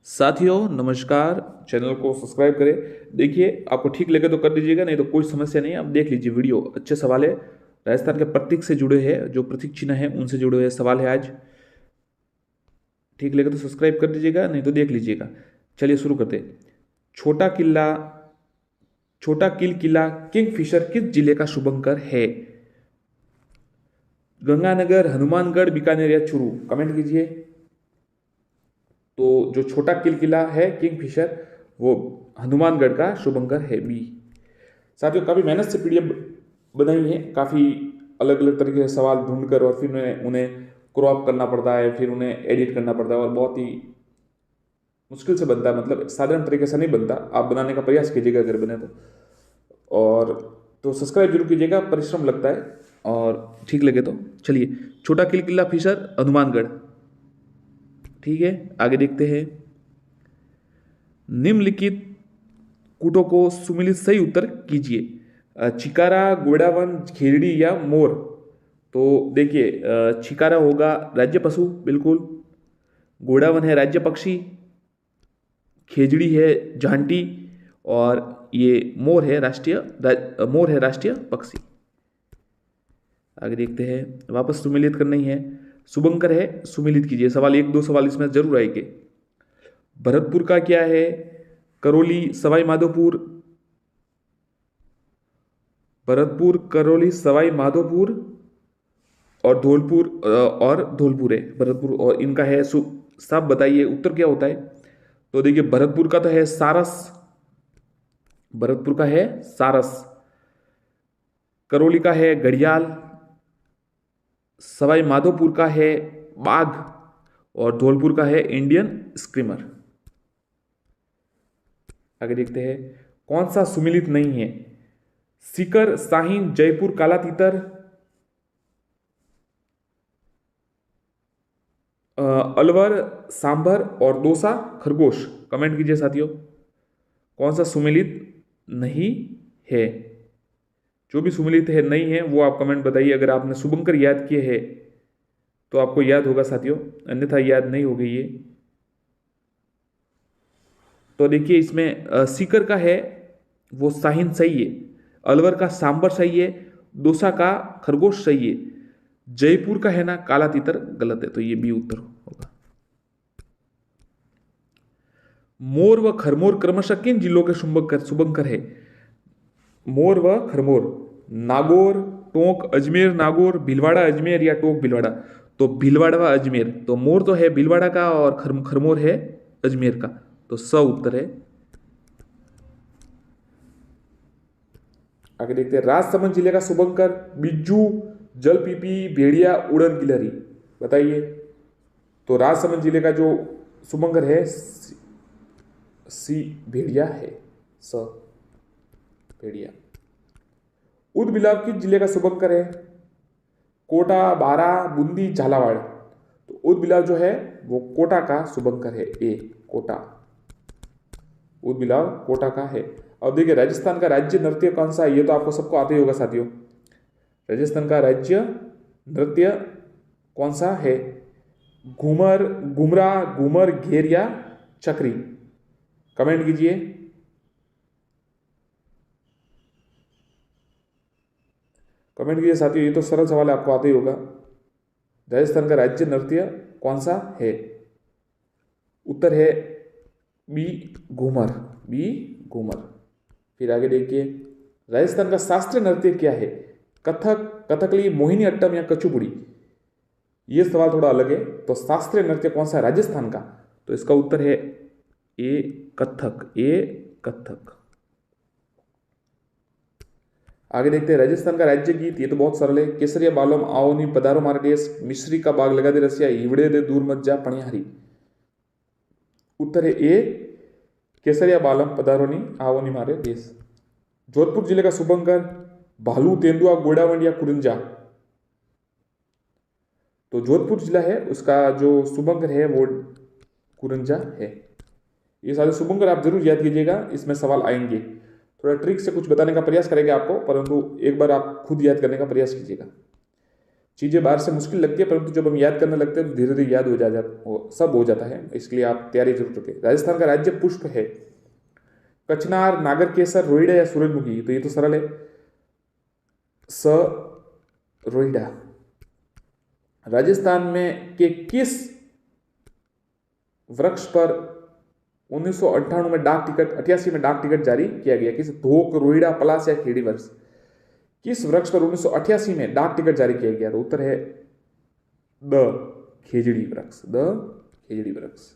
साथियों नमस्कार। चैनल को सब्सक्राइब करें। देखिए आपको ठीक लगे तो कर दीजिएगा, नहीं तो कोई समस्या नहीं है। आप देख लीजिए वीडियो, अच्छे सवाल है। राजस्थान के प्रतीक से जुड़े हैं, जो प्रतीक चिन्ह है उनसे जुड़े हुए सवाल है आज। ठीक लगे तो सब्सक्राइब कर दीजिएगा, नहीं तो देख लीजिएगा। चलिए शुरू करते हैं। छोटा किला, छोटा किला किंगफिशर किस जिले का शुभंकर है? गंगानगर, हनुमानगढ़, बीकानेर या चूरू? कमेंट कीजिए। तो जो छोटा किला है किंगफिशर, वो हनुमानगढ़ का शुभंकर है, बी। साथियों काफ़ी मेहनत से पीडीएफ बनाई है, काफ़ी अलग अलग तरीके से सवाल ढूंढकर, और फिर उन्हें उन्हें क्रॉप करना पड़ता है, फिर उन्हें एडिट करना पड़ता है, और बहुत ही मुश्किल से बनता है। मतलब साधारण तरीके से नहीं बनता। आप बनाने का प्रयास कीजिएगा अगर बने तो। और तो सब्सक्राइब जरूर कीजिएगा, परिश्रम लगता है। और ठीक लगे तो चलिए। छोटा किला फिशर हनुमानगढ़, ठीक है। आगे देखते हैं। निम्नलिखित कूटों को सुमिलित सही उत्तर कीजिए। चिकारा, गोडावन, खेरड़ी या मोर? तो देखिए चिकारा होगा राज्य पशु, बिल्कुल। गोडावन है राज्य पक्षी, खेजड़ी है झांटी, और ये मोर है मोर है राष्ट्रीय पक्षी। आगे देखते हैं। वापस सुमिलित करना ही है। शुभंकर है, सुमिलित कीजिए। सवाल एक दो सवाल इसमें जरूर आएंगे। भरतपुर का क्या है? करौली, सवाई माधोपुर, भरतपुर, करौली, सवाई माधोपुर और धौलपुर है भरतपुर। और इनका है साफ बताइए उत्तर क्या होता है। तो देखिए भरतपुर का तो है सारस, भरतपुर का है सारस। करौली का है घड़ियाल, सवाई माधोपुर का है बाघ, और धौलपुर का है इंडियन स्क्रीमर। आगे देखते हैं। कौन सा सुमिलित नहीं है? सीकर, साहिन, जयपुर, काला तीतर, अलवर, सांभर और दोसा, खरगोश? कमेंट कीजिए साथियों। कौन सा सुमिलित नहीं है? जो भी सुमिलित है नहीं है वो आप कमेंट बताइए। अगर आपने शुभंकर याद किए हैं तो आपको याद होगा साथियों, अन्यथा याद नहीं होगी ये। तो देखिए इसमें सीकर का है वो साहिन सही है, अलवर का सांबर सही है, दोसा का खरगोश सही है, जयपुर का है ना काला तीतर गलत है। तो ये बी उत्तर होगा। मोर व खरमोर क्रमशः किन जिलों के शुभंकर है? मोर व खरमोर, नागौर, टोंक, अजमेर नागौर, भीलवाड़ा अजमेर या टोंक भीलवाड़ा? तो भीलवाड़ा व अजमेर। तो मोर तो है भीलवाड़ा का और खरमोर है अजमेर का। तो स उत्तर है। आगे देखते हैं। राजसमंद जिले का शुभंकर बिज्जू, जलपीपी, भेड़िया, उड़न गिलहरी? बताइए। तो राजसमंद जिले का जो शुभंकर है सी भेड़िया है, स भेड़िया। उद बिलाव किस जिले का शुभंकर है? कोटा, बारा, बूंदी, झालावाड़? तो उद बिलाव जो है वो कोटा का शुभंकर है, ए कोटा। उद बिलाव कोटा का है। अब देखिए राजस्थान का राज्य नृत्य कौन सा है? ये तो आपको सबको आते ही होगा साथियों। राजस्थान का राज्य नृत्य कौन सा है? घूमर, घुमरा, घूमर, घेर या चक्री? कमेंट कीजिए। कमेंट कीजिए साथियों, ये तो सरल सवाल है, आपको आते ही होगा। राजस्थान का राज्य नृत्य कौन सा है? उत्तर है बी घूमर, बी घूमर। फिर आगे देखिए। राजस्थान का शास्त्रीय नृत्य क्या है? कथक, कथकली, मोहिनी अट्टम या कचुपुड़ी? ये सवाल थोड़ा अलग है। तो शास्त्रीय नृत्य कौन सा है राजस्थान का? तो इसका उत्तर है ए कथक, ए कथक। आगे देखते हैं। राजस्थान का राज्य गीत, ये तो बहुत सरल है। केसरिया बालोम आओनी पधारो मारे देश, मिश्री का बाग लगा दे रसिया, हिवड़े दे दूर मत जा पणिहारी? उत्तर है ए केसरिया बालम पधारोनी आओनी मारे देश। जोधपुर जिले का शुभंकर भालू, तेंदुआ, गोडावंड या कुरिंजा? तो जोधपुर जिला है उसका जो शुभंकर है वो कुरिंजा है। ये सारे शुभंकर आप जरूर याद कीजिएगा, इसमें सवाल आएंगे। थोड़ा ट्रिक से कुछ बताने का प्रयास करेंगे आपको, परंतु एक बार आप खुद याद करने का प्रयास कीजिएगा। चीज़ें बाहर से मुश्किल लगती है, परंतु जब हम याद करने लगते हैं तो धीरे धीरे याद हो सब हो जाता है। इसलिए आप तैयारी जरूर रखें। राजस्थान का राज्य पुष्प है कचनार, नागर केसर, रोहिड़ा या सूरजमुखी। तो ये तो सरल है, स रोहिड़ा। राजस्थान में के किस वृक्ष पर 1998 में डाक टिकट 88 में डाक टिकट जारी किया गया? किस धोक, रोहिड़ा, पलास या खेड़ी वृक्ष? किस वृक्ष पर 1988 में डाक टिकट जारी किया गया? तो उत्तर है द खेजड़ी वृक्ष, द खेजड़ी वृक्ष।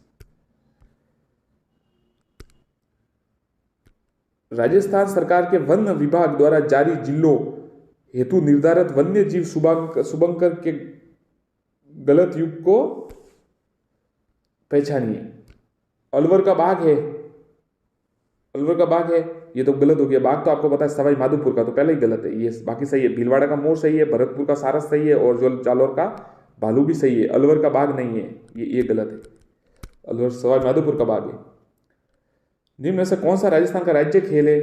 राजस्थान सरकार के वन विभाग द्वारा जारी जिलों हेतु निर्धारित वन्य जीव शुभंकर के गलत युग को पहचानिए। अलवर का बाघ है, अलवर का बाघ है, ये तो गलत हो गया। बाघ तो आपको पता है सवाई माधोपुर का, तो पहले ही गलत है ये, बाकी सही है। भीलवाड़ा का मोर सही है, भरतपुर का सारस सही है, और जो जालोर का भालू भी सही है। अलवर का बाघ नहीं है, ये गलत है। अलवर सवाई माधोपुर का बाघ है। निम्न में से कौन सा राजस्थान का राज्य खेल है?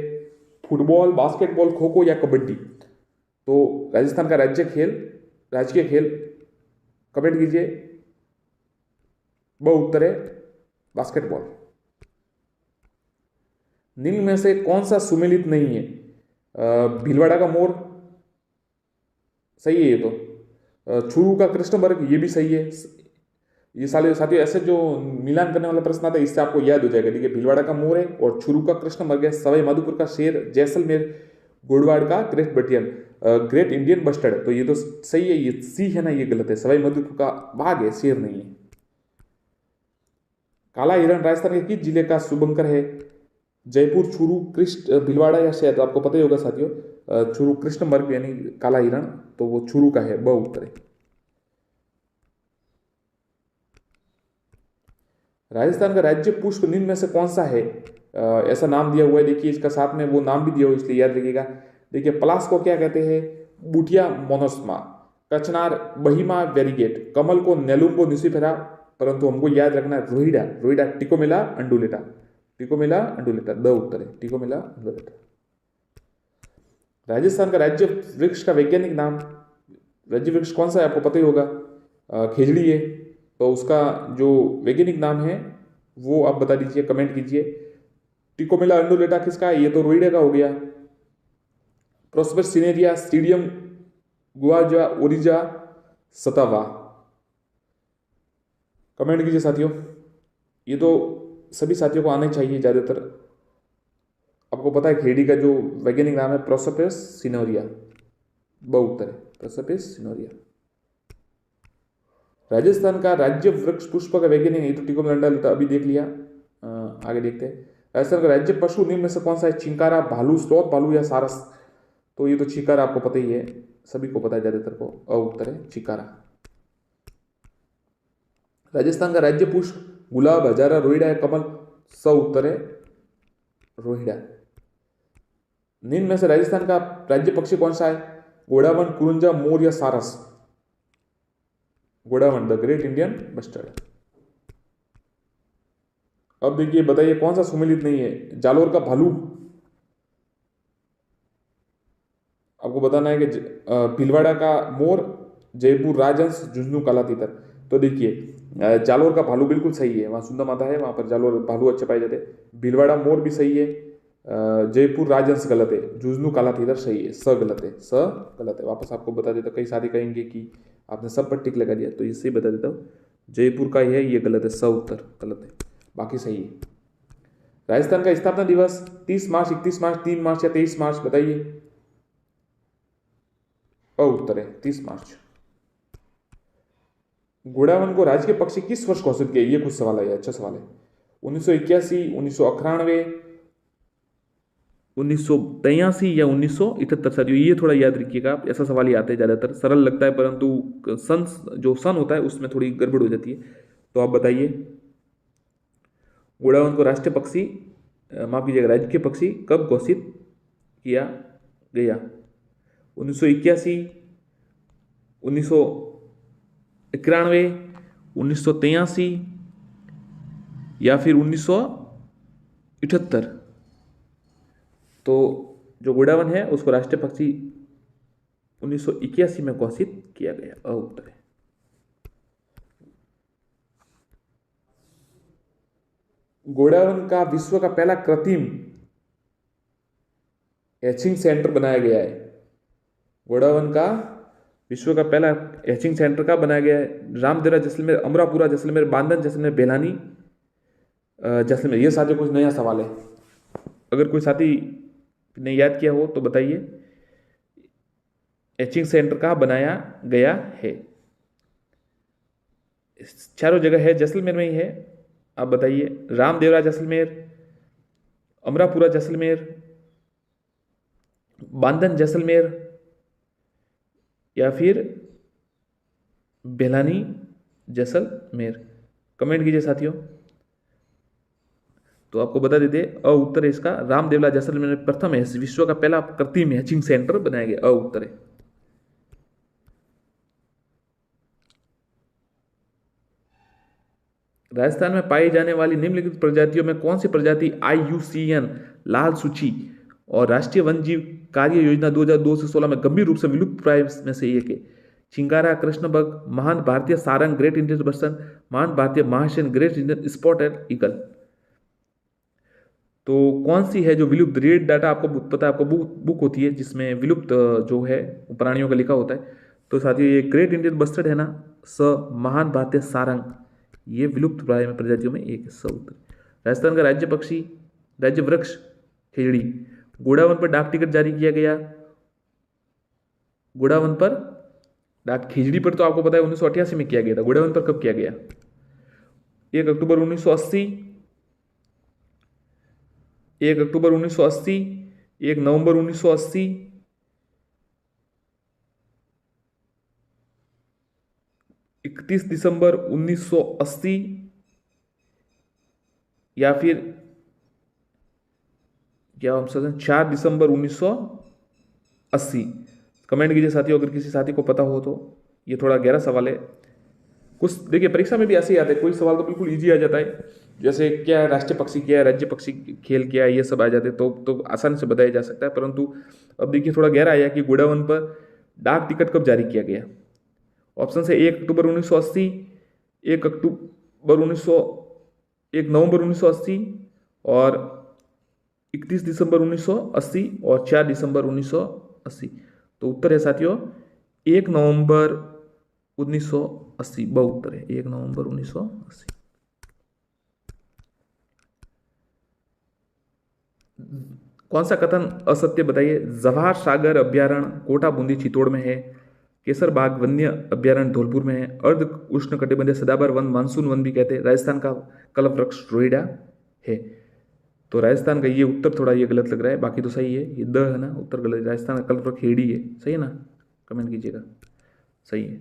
फुटबॉल, बास्केटबॉल, खो खो या कबड्डी? तो राजस्थान का राजकीय खेल कमेंट कीजिए। वह उत्तर है बास्केटबॉल। निम्न में से कौन सा सुमेलित नहीं है? भीलवाड़ा का मोर सही है, ये तो। छुरू का कृष्ण वर्ग, ये भी सही है। ये साले साथियों ऐसे जो मिलान करने वाला प्रश्न आता है, इससे आपको याद हो जाएगा। देखिए, भीलवाड़ा का मोर है और छुरू का कृष्ण वर्ग है। सवाई माधोपुर का शेर, जैसलमेर गोडवाड़ का ग्रेट इंडियन बस्टर्ड, तो ये तो सही है। ये सी है ना, ये गलत है। सवाई माधोपुर का बाघ है, शेर नहीं है। काला हिरण राजस्थान के किस जिले का शुभंकर है? जयपुर, चूरू, कृष्ण, भीलवाड़ा या शहर? तो आपको पता ही होगा साथियों, चूरू कृष्ण मर्ग यानी काला हिरण, तो वो चूरू का है, ब उत्तर है। राजस्थान का राज्य पुष्प निम्न में से कौन सा है? ऐसा नाम दिया हुआ है, देखिए इसका साथ में वो नाम भी दिया हुआ है, इसलिए याद रखिएगा। देखिए, पलास को क्या कहते हैं? बुटिया मोनोस्मा। कचनार बहिमा वेरीगेट। कमल को नेलुम्बो निसिफेरा, परंतु हमको याद रखना है रोहिड़ा टिकोमेला अंडुलेटा, टिकोमेला अंडुलेटा, द उत्तर है, टिकोमेला अंडुलेटा। राजस्थान का राज्य वृक्ष का वैज्ञानिक नाम, राज्य वृक्ष कौन सा है आपको पता ही होगा, खेजड़ी है। तो उसका जो वैज्ञानिक नाम है वो आप बता दीजिए, कमेंट कीजिए। टिकोमेला अंडुलेटा किसका है? ये तो रोहिड़ा का हो गया। प्रोस्पेरस सिनेरिया, स्टीडियम गुआजा, ओरिजा, सतावा, कमेंट कीजिए साथियों। ये तो सभी साथियों को आना चाहिए ज़्यादातर। आपको पता है खेड़ी का जो वैज्ञानिक नाम है प्रोसोपेस सिनोरिया, ब उत्तर है, प्रोसोपेस सिनोरिया। राजस्थान का राज्य वृक्ष पुष्प का वैज्ञानिक, ये तो टिकोमेला अभी देख लिया। आगे देखते हैं। राजस्थान का राज्य पशु निम्न में से कौन सा है? चिंकारा, भालू, स्लोथ भालू या सारस? तो ये तो चिकारा आपको पता ही है, सभी को पता है ज्यादातर को, अ उत्तर है चिकारा। राजस्थान का राज्य पुष्प गुलाब, हजारा, रोहिड़ा या कमल? स उत्तर है रोहिड़ा। निम्न में से राजस्थान का राज्य पक्षी कौन सा है? घोड़ावन, कुरुंजा, मोर या सारस? घोड़ावन, द ग्रेट इंडियन बस्टर्ड। अब देखिए, बताइए कौन सा सुमेलित नहीं है? जालोर का भालू, आपको बताना है कि भीलवाड़ा का मोर, जयपुर राजहंस, झुंझुनू काला तीतर। तो देखिए, जालोर का भालू बिल्कुल सही है, वहाँ सुंदर माता है, वहाँ पर जालोर भालू अच्छे पाए जाते हैं। भीलवाड़ा मोर भी सही है। जयपुर राजहंस गलत है। झुंझुनू काला तीतर सही है, स गलत है, स गलत है। वापस आपको बता देता हूँ, कई साथी कहेंगे कि आपने सब पर टिक लगा दिया, तो इससे ही बता देता हूँ, जयपुर का ही है, ये गलत है, स उत्तर गलत है, बाकी सही है। राजस्थान का स्थापना दिवस 30 मार्च, 31 मार्च, 3 मार्च या 23 मार्च? बताइए। अ उत्तर है 30 मार्च। घोड़ावन को राजकीय पक्षी किस वर्ष घोषित किया? ये कुछ सवाल है, अच्छा सवाल है। 1981, 1991, 1983 या 1978? साथियों ये थोड़ा याद रखिएगा आप, ऐसा सवाल ही आता है ज्यादातर, सरल लगता है परंतु जो सन होता है उसमें थोड़ी गड़बड़ हो जाती है। तो आप बताइए, घोड़ावन को राष्ट्रीय पक्षी, माफ कीजिएगा, राजकीय पक्षी कब घोषित किया गया? 1981, 1991, 1983 या फिर 1978? तो जो घोड़ावन है उसको राष्ट्रीय पक्षी 1981 में घोषित किया गया। अ उत्तर है। गोडावन का विश्व का पहला कृत्रिम हैचिंग सेंटर बनाया गया है। गोडावन का विश्व का पहला हैचिंग सेंटर का बनाया गया है। रामदेवरा जैसलमेर, अमरापुरा जैसलमेर, बांधन जैसलमेर, बेलानी जैसलमेर। ये साथियों कुछ नया सवाल है, अगर कोई साथी ने याद किया हो तो बताइए। एचिंग सेंटर कहाँ बनाया गया है? चारों जगह है, जैसलमेर में ही है। आप बताइए, रामदेवरा जैसलमेर, अमरापुरा जैसलमेर, बांधन जैसलमेर या फिर बेलानी जैसलमेर। कमेंट कीजिए साथियों। तो आपको बता देते, अ उत्तर है इसका। रामदेवरा जैसलमेर में प्रथम है, विश्व का पहला कृत्रिम हैचिंग सेंटर बनाया गया। अ उत्तर है। राजस्थान में पाई जाने वाली निम्नलिखित प्रजातियों में कौन सी प्रजाति IUCN लाल सूची और राष्ट्रीय वन्यजीव कार्य योजना 2002 से 16 में गंभीर रूप से विलुप्त प्राय में से एक है? चिंगारा, कृष्णबग, महान भारतीय सारंग, ग्रेट इंडियन बसंत, महान भारतीय महाशैन, ग्रेट इंडियन स्पॉटेड ईगल। तो कौन सी है जो विलुप्त? रेड डाटा आपको पता है, आपको बुक होती है जिसमें विलुप्त जो है प्राणियों का लिखा होता है। तो साथियों ये ग्रेट इंडियन बस्टर्ड है ना, महान भारतीय सारंग, ये विलुप्त प्राय में प्रजातियों में एक है। उत्तर। राजस्थान का राज्य पक्षी, राज्य वृक्ष खेजड़ी। गोडावन पर डाक टिकट जारी किया गया। गोडावन पर डाक, खिजड़ी पर तो आपको पता है 1988 में किया गया था। गोडावन पर कब किया गया? 1 अक्टूबर 1980, 1 अक्टूबर 1980, 1 नवंबर 1980, 31 दिसंबर 1980 या फिर क्या हम समझें 4 दिसंबर 1980। कमेंट कीजिए साथियों अगर किसी साथी को पता हो तो। ये थोड़ा गहरा सवाल है। कुछ देखिए परीक्षा में भी ऐसे ही आते हैं, कोई सवाल तो बिल्कुल इजी आ जाता है, जैसे क्या है राष्ट्रीय पक्षी, क्या है राज्य पक्षी, खेल क्या है, ये सब आ जाते हैं तो आसानी से बताया जा सकता है। परंतु अब देखिए थोड़ा गहरा आया कि गोडावन पर डाक टिकट कब जारी किया गया। ऑप्शन है 1 अक्टूबर 1980, 1 अक्टूबर 1900, 1 नवंबर 1980 और 31 दिसंबर 1980 और 4 दिसंबर 1980। तो उत्तर है साथियों 1 नवंबर 1980। ब उत्तर है 1 नवंबर 1980। कौन सा कथन असत्य बताइए? जवाहर सागर अभ्यारण्य कोटा बूंदी चित्तौड़ में है। केसर बाग वन्य अभ्यारण्य धौलपुर में है। अर्ध उष्ण कटिबंधीय सदाबहार वन, मानसून वन भी कहते हैं। राजस्थान का कल्प वृक्ष रोइडा है। तो राजस्थान का ये उत्तर थोड़ा ये गलत लग रहा है, बाकी तो सही है। ये द है ना, उत्तर गलत है। राजस्थान का कल्प वृक्ष हेड़ी है, सही है ना? कमेंट कीजिएगा। सही है,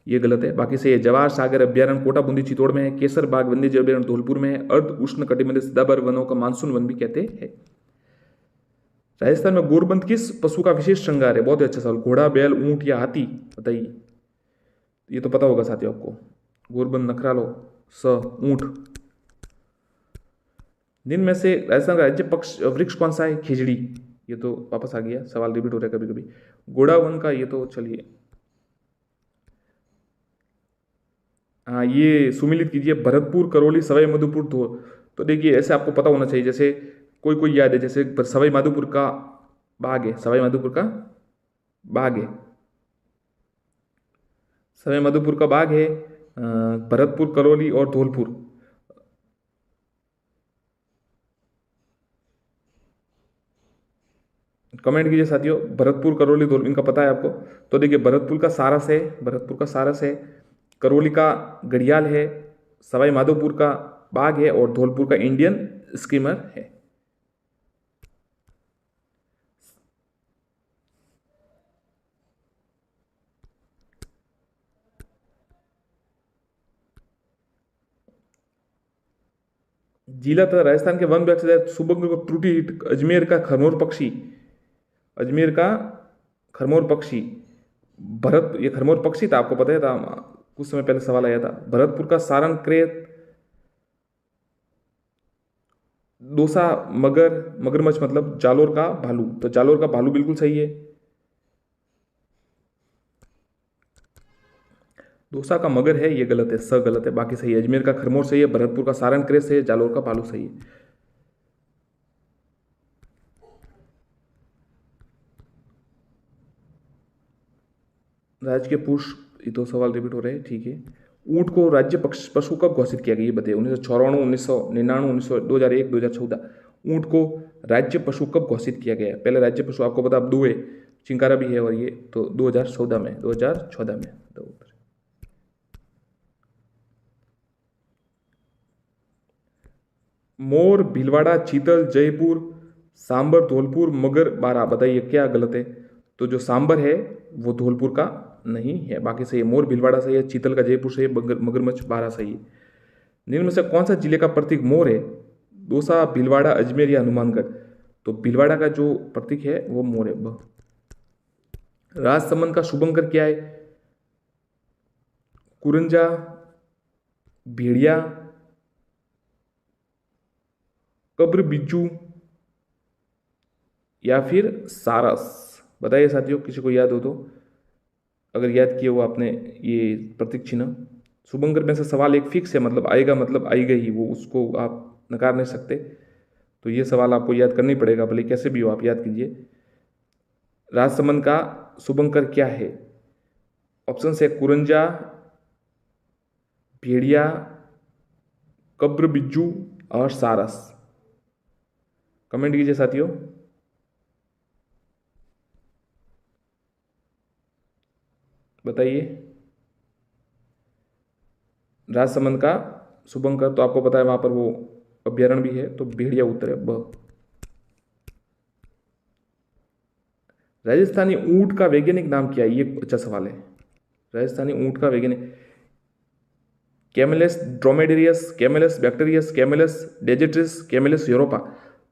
ये गलत है, बाकी सही है। जवाहर सागर अभ्यारण्य कोटा बूंदी चित्तौड़ में है। केसर बाग वन्य जीव अभ्यारण्य धौलपुर में है। अर्ध उष्ण कटिबंधीय सदाबहार वनों का मानसून वन भी कहते हैं। राजस्थान में गोरबंद किस पशु का विशेष श्रृंगार है? बहुत ही अच्छा सवाल। घोड़ा, बैल, ऊंट या हाथी? बताइए, ये तो पता होगा साथियों आपको। गोरबंद, नखरालो, ऊंट। निम्न में से राजस्थान का राज्य पक्ष वृक्ष कौन सा है? खिजड़ी। ये तो वापस आ गया, सवाल रिपीट हो रहा है कभी कभी। गोडावन का ये तो चलिए, हाँ ये सुमिलित कीजिए। भरतपुर, करौली, सवाई माधोपुर, तो देखिए ऐसे आपको पता होना चाहिए। जैसे कोई कोई याद है, जैसे सवाई माधोपुर का बाग है, सवाई माधोपुर का बाग है, सवाई माधोपुर का बाग है। भरतपुर, करौली और धौलपुर। कमेंट कीजिए साथियों, भरतपुर, करौली, धौलपुर, इनका पता है आपको? तो देखिए भरतपुर का सारस है, भरतपुर का सारस है। करौली का घड़ियाल है। सवाई माधोपुर का बाग है और धौलपुर का इंडियन स्कीमर है। जिला तथा राजस्थान के वन विभाग से सुबंग त्रुटि, अजमेर का खरमोर पक्षी, अजमेर का खरमोर पक्षी, ये खरमोर पक्षी था, आपको पता है था, कुछ समय पहले सवाल आया था। भरतपुर का सारंग क्रेत, दोसा मगरमच्छ मतलब जालोर का भालू, तो जालोर का भालू बिल्कुल सही है। दौसा का मगर है, ये गलत है, स गलत है, बाकी सही है। अजमेर का खरमोर सही है, भरतपुर का सारण क्रेस सही है, जालोर का पालू सही है। राज्य के पुष्प, ये दो सवाल रिपीट हो रहे हैं, ठीक है। ऊंट को राज्य पशु कब घोषित किया गया, ये बताइए। 1994, 1999, 2001, 2014। ऊंट को राज्य पशु कब घोषित किया गया है? पहले राज्य पशु आपको पता, अब दो है, चिंकारा भी है, और ये तो 2014 में, 2014 में। तो मोर, भीलवाड़ा, चीतल, जयपुर, सांबर, धौलपुर, मगर, बारा, बताइए क्या गलत है? तो जो सांबर है वो धौलपुर का नहीं है, बाकी सही है। मोर भीलवाड़ा सही है, चीतल का जयपुर सही है, मगरमच्छ बारा सही है। निम्न में से कौन सा जिले का प्रतीक मोर है? दौसा, भीलवाड़ा, अजमेर या हनुमानगढ़? तो भीलवाड़ा का जो प्रतीक है वो मोर है, राजसमंद का शुभंकर क्या है? कुरंजा, भेड़िया, कब्र बिज्जू या फिर सारस? बताइए साथियों, किसी को याद हो तो, अगर याद किया हो आपने ये प्रतीक चिन्ह। शुभंकर में से सवाल एक फिक्स है, मतलब आएगा, मतलब आएगा ही वो, उसको आप नकार नहीं सकते। तो ये सवाल आपको याद करना ही पड़ेगा, भले कैसे भी हो आप याद कीजिए। राजसमंद का शुभंकर क्या है? ऑप्शन है कुरंजा, भेड़िया, कब्र बिज्जू और सारस। कमेंट कीजिए साथियों। बताइए। राजसमंद का शुभंकर तो आपको पता है, वहां पर वो अभ्यारण्य भी है, तो भेड़िया उत्तर है, ब। राजस्थानी ऊंट का वैज्ञानिक नाम क्या है? ये अच्छा सवाल है। राजस्थानी ऊंट का वैज्ञानिक, Camelus dromedarius, Camelus bactrianus, Camelus डेजेट्रिस, कैमेलस यूरोपा।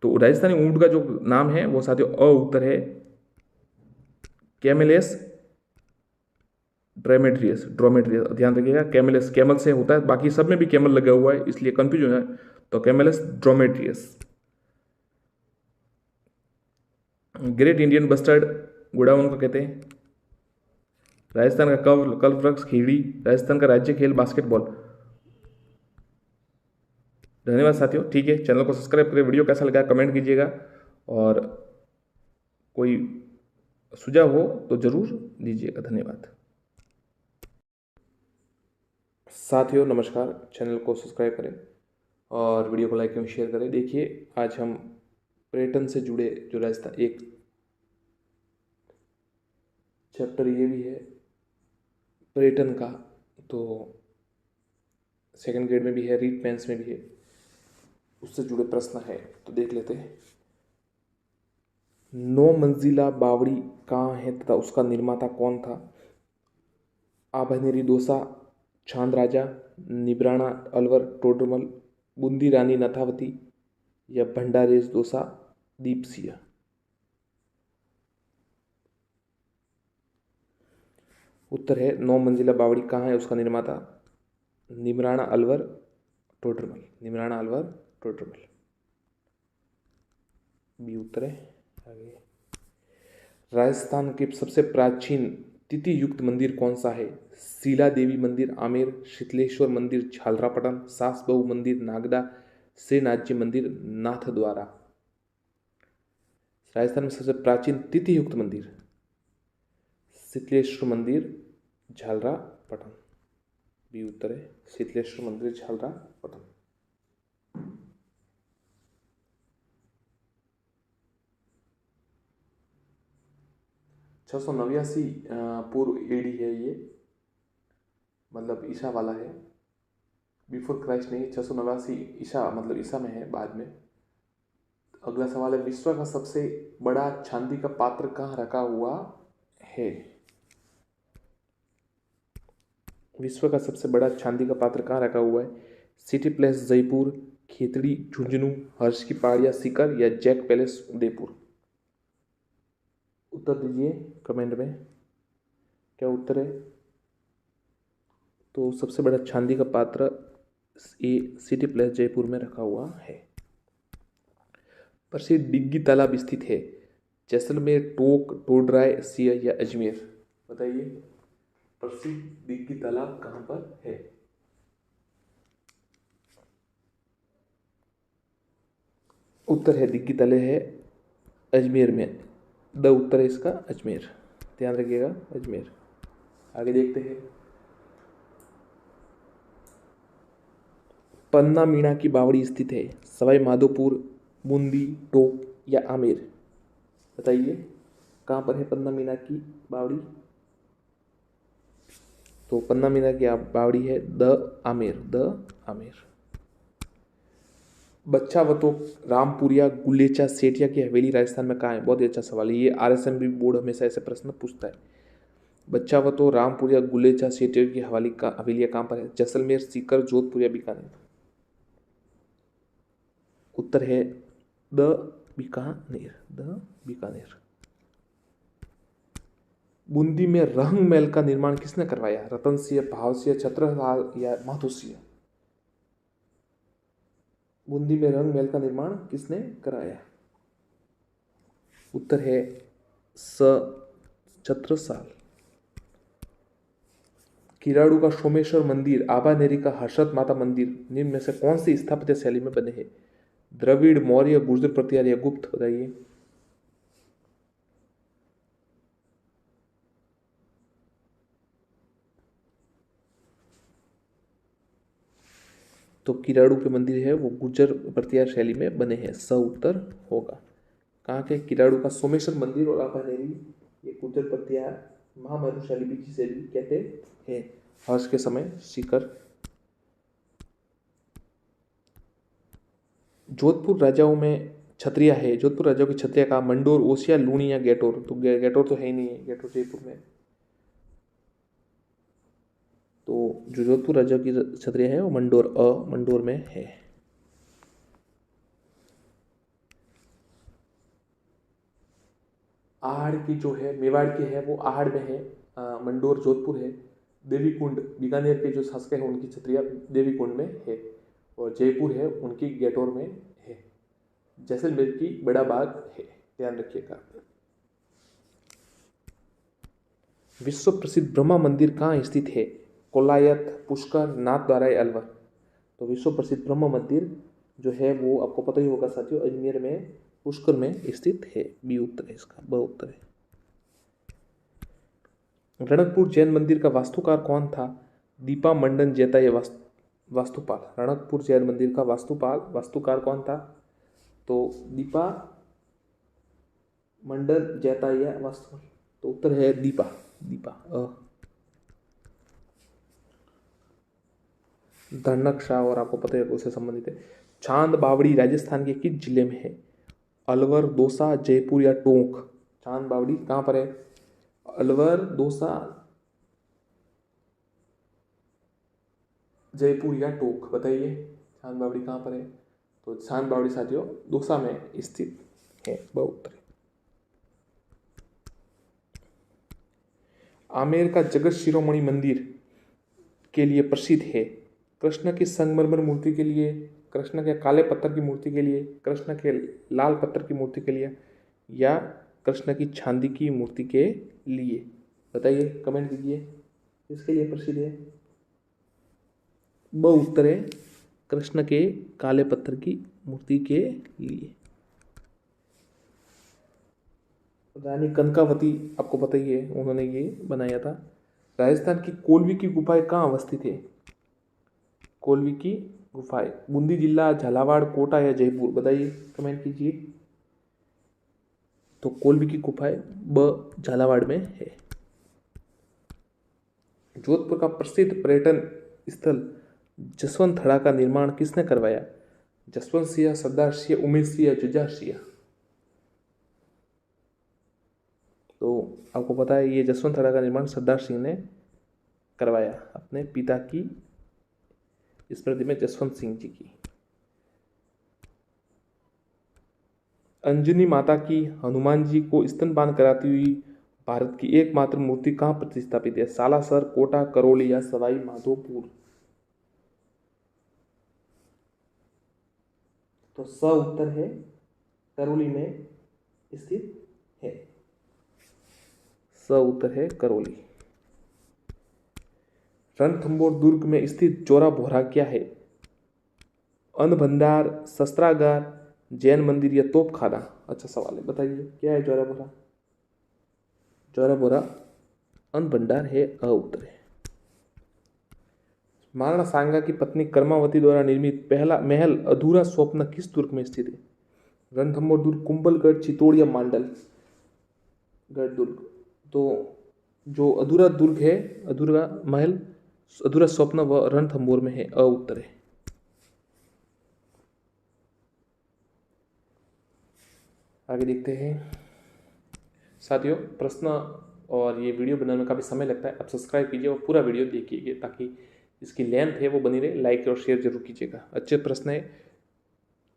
तो राजस्थानी ऊंट का जो नाम है वो साथियों अ उत्तर है, कैमेलस ड्रोमेड्रियस। ड्रोमेड्रियस ध्यान रखिएगा, कैमेलस कैमल से होता है, बाकी सब में भी कैमल लगा हुआ है, इसलिए कंफ्यूज हो जाए, तो कैमेलस ड्रोमेड्रियस। ग्रेट इंडियन बस्टर्ड गुड़ा उनको कहते हैं। राजस्थान का कल्प वृक्ष खीड़ी। राजस्थान का राज्य खेल बास्केटबॉल। धन्यवाद साथियों, ठीक है, चैनल को सब्सक्राइब करें, वीडियो कैसा लगा कमेंट कीजिएगा, और कोई सुझाव हो तो जरूर दीजिएगा। धन्यवाद साथियों, नमस्कार, चैनल को सब्सक्राइब करें और वीडियो को लाइक एवं शेयर करें। देखिए, आज हम पर्यटन से जुड़े जो राजस्थान, एक चैप्टर ये भी है पर्यटन का, तो सेकंड ग्रेड में भी है, रीट मेंस में भी है, उससे जुड़े प्रश्न है, तो देख लेते हैं। 9 मंजिला बावड़ी कहाँ है तथा उसका निर्माता कौन था? आभनेरी दौसा, चांद राजा, निब्राना अलवर टोडरमल, बूंदी रानी नथावती या भंडारेज दौसा दीपसिया? उत्तर है 9 मंजिला बावड़ी कहाँ है, उसका निर्माता निमराना अलवर टोडरमल। निमराना अलवर टोडरमल, बी उत्तर है। आगे, राजस्थान के सबसे प्राचीन तिथि युक्त मंदिर कौन सा है? शीला देवी मंदिर आमेर, शीतलेश्वर मंदिर झालरापटन, सास बहू मंदिर नागदा, श्रीनाथ जी मंदिर नाथद्वारा? राजस्थान में सबसे प्राचीन तिथि युक्त मंदिर शीतलेश्वर मंदिर झालरापटन, बी उत्तर है, शीतलेश्वर मंदिर झालरापटन। 689 पूर्व एडी है ये, मतलब ईसा वाला है, बिफोर क्राइस्ट नहीं। 689 ईसा, मतलब ईसा में है, बाद में। अगला सवाल है, विश्व का सबसे बड़ा चांदी का पात्र कहाँ रखा हुआ है? विश्व का सबसे बड़ा चांदी का पात्र कहाँ रखा हुआ है? सिटी प्लेस जयपुर, खेतड़ी झुंझुनू, हर्ष की पहाड़िया सीकर या जैक पैलेस उदयपुर? उत्तर दीजिए कमेंट में, क्या उत्तर है? तो सबसे बड़ा चांदी का पात्र ये सिटी प्लेस जयपुर में रखा हुआ है। प्रसिद्ध डिग्गी तालाब स्थित है? जैसलमेर, टोक, टोडराय, सिया या अजमेर? बताइए। प्रसिद्ध दिग्गी तालाब कहाँ पर है? उत्तर है दिग्गी तालाब है अजमेर में। द उत्तर है इसका अजमेर, ध्यान रखिएगा अजमेर। आगे देखते हैं। पन्ना मीणा की बावड़ी स्थित है सवाई माधोपुर, बूंदी, टोंक या आमेर? बताइए कहाँ पर है पन्ना मीणा की बावड़ी? तो पन्ना मीणा की बावड़ी है द आमेर, द आमेर। बच्चावतो, रामपुरिया, गुलेचा, सेठिया की हवेली राजस्थान में कहाँ है? बहुत ही अच्छा सवाल है ये, आरएसएमबी बोर्ड हमेशा ऐसे प्रश्न पूछता है। बच्चावतो, रामपुरिया, गुलेचा, सेठिया की हवेलियाँ कहाँ पर है? जैसलमेर, सीकर, जोधपुर या बीकानेर? उत्तर है द बीकानेर, द बीकानेर। बूंदी में रहंग महल का निर्माण किसने करवाया? रतन सिंह, भाव सिंह, छत्रसाल या माधो सिंह? बूंदी में रहंग महल का निर्माण किसने कराया? उत्तर है छत्रसाल। किराड़ू का सोमेश्वर मंदिर, आबानेरी का हर्षद माता मंदिर निम्न में से कौन सी स्थापत्य शैली में बने हैं? द्रविड़, मौर्य, गुर्जर प्रतिहार या गुप्त? बताइए। तो किराड़ू के मंदिर है वो गुर्जर प्रतिहार शैली में बने हैं, स उत्तर होगा। कहाँ के? किराड़ू का सोमेश्वर मंदिर और आबानेरी ये गुर्जर प्रतिहार महामैरू शैली की शैली कहते हैं। हर्ष के समय शिखर। जोधपुर राजाओं में क्षत्रिय है, जोधपुर राजाओं की क्षत्रिय का मंडोर, ओसिया, लूणी या गेटोर? तो गेटोर तो है ही नहीं है, गेटोर जयपुर में। तो जो जोधपुर राजा की क्षत्रिय है वो मंडोर, मंडोर में है। आहड़ की जो है मेवाड़ की है वो आहड़ में है, मंडोर जोधपुर है। देवी कुंड बीकानेर के जो शासक है उनकी क्षत्रिय देवी कुंड में है, और जयपुर है उनकी गेटोर में है। जैसलमेर की बड़ा बाग है, ध्यान रखिएगा। विश्व प्रसिद्ध ब्रह्मा मंदिर कहाँ स्थित है? कोलायत, पुष्कर, नाथद्वारा या अलवर? तो विश्व प्रसिद्ध ब्रह्मा मंदिर जो है वो आपको पता ही होगा साथियों, अजमेर में पुष्कर में स्थित है। बी उत्तर है इसका, ब उत्तर है। रणकपुर जैन मंदिर का वास्तुकार कौन था? दीपा मंडन जैता या वास्तुपाल? रणकपुर जैन मंदिर का वास्तुकार कौन था? तो दीपा मंडन जैता या वास्तुपाल? तो उत्तर है दीपा, दीपा। धनकशाह और आपको पता है उससे संबंधित है। चांद बावड़ी राजस्थान के किस जिले में है? अलवर, दौसा, जयपुर या टोंक? चांद बावड़ी कहाँ पर है? अलवर, दौसा, जयपुर या टोंक? बताइए चांद बावड़ी कहाँ पर है? तो चांद बावड़ी साथियों दौसा में स्थित है, बहुत उत्तर। आमेर का जगत शिरोमणि मंदिर के लिए प्रसिद्ध है? कृष्ण की संगमरमर मूर्ति के लिए, कृष्ण के काले पत्थर की मूर्ति के लिए, कृष्ण के लाल पत्थर की मूर्ति के लिए, या कृष्ण की चांदी की मूर्ति के लिए? बताइए, कमेंट कीजिए इसके लिए प्रसिद्ध है। ब उत्तर है कृष्ण के काले पत्थर की मूर्ति के लिए। रानी कनकावती आपको पता ही है, उन्होंने ये बनाया था। राजस्थान की कोलवी की गुफाएं कहाँ अवस्थित है? कोलवी की गुफाएं बूंदी जिला, झालावाड़, कोटा या जयपुर? बताइए, कमेंट कीजिए। तो कोलवी की गुफाएं ब झालावाड़ में है। जोधपुर का प्रसिद्ध पर्यटन स्थल जसवंत थड़ा का निर्माण किसने करवाया? जसवंत सिंह, सरदार सिंह, उमेश सिंह या जुझार सिंह? तो आपको पता है ये जसवंत थड़ा का निर्माण सरदार सिंह ने करवाया अपने पिता की स्मृति में, जसवंत सिंह जी की। अंजनी माता की हनुमान जी को स्तनपान कराती हुई भारत की एकमात्र मूर्ति कहाँ प्रतिष्ठापित है? सालासर, कोटा, करौली या सवाई माधोपुर? तो स उत्तर है करौली में स्थित है, स उत्तर है करौली। रणथंभौर दुर्ग में स्थित जोरा बोहरा क्या है? अन्न भंडार, शस्त्रागार, जैन मंदिर या तोप खाना? अच्छा सवाल है, बताइए क्या है जोरा बोहरा? जोरा बोहरा अन्न भंडार है, उत्तर है। महाराणा सांगा की पत्नी कर्मावती द्वारा निर्मित पहला महल अधूरा स्वप्न किस दुर्ग में स्थित है? रणथंभौर दुर्ग, कुंभलगढ़, चित्तौड़ या मांडलगढ़ दुर्ग? तो जो अधूरा दुर्ग है, अधूरा महल, अधूरा स्वप्न, वह रणथंभौर में है, उत्तर है। आगे देखते हैं साथियों, प्रश्न और ये वीडियो बनाने में काफ़ी समय लगता है, आप सब्सक्राइब कीजिए और पूरा वीडियो देखिए ताकि इसकी लेंथ है वो बनी रहे। लाइक और शेयर जरूर कीजिएगा। अच्छे प्रश्न है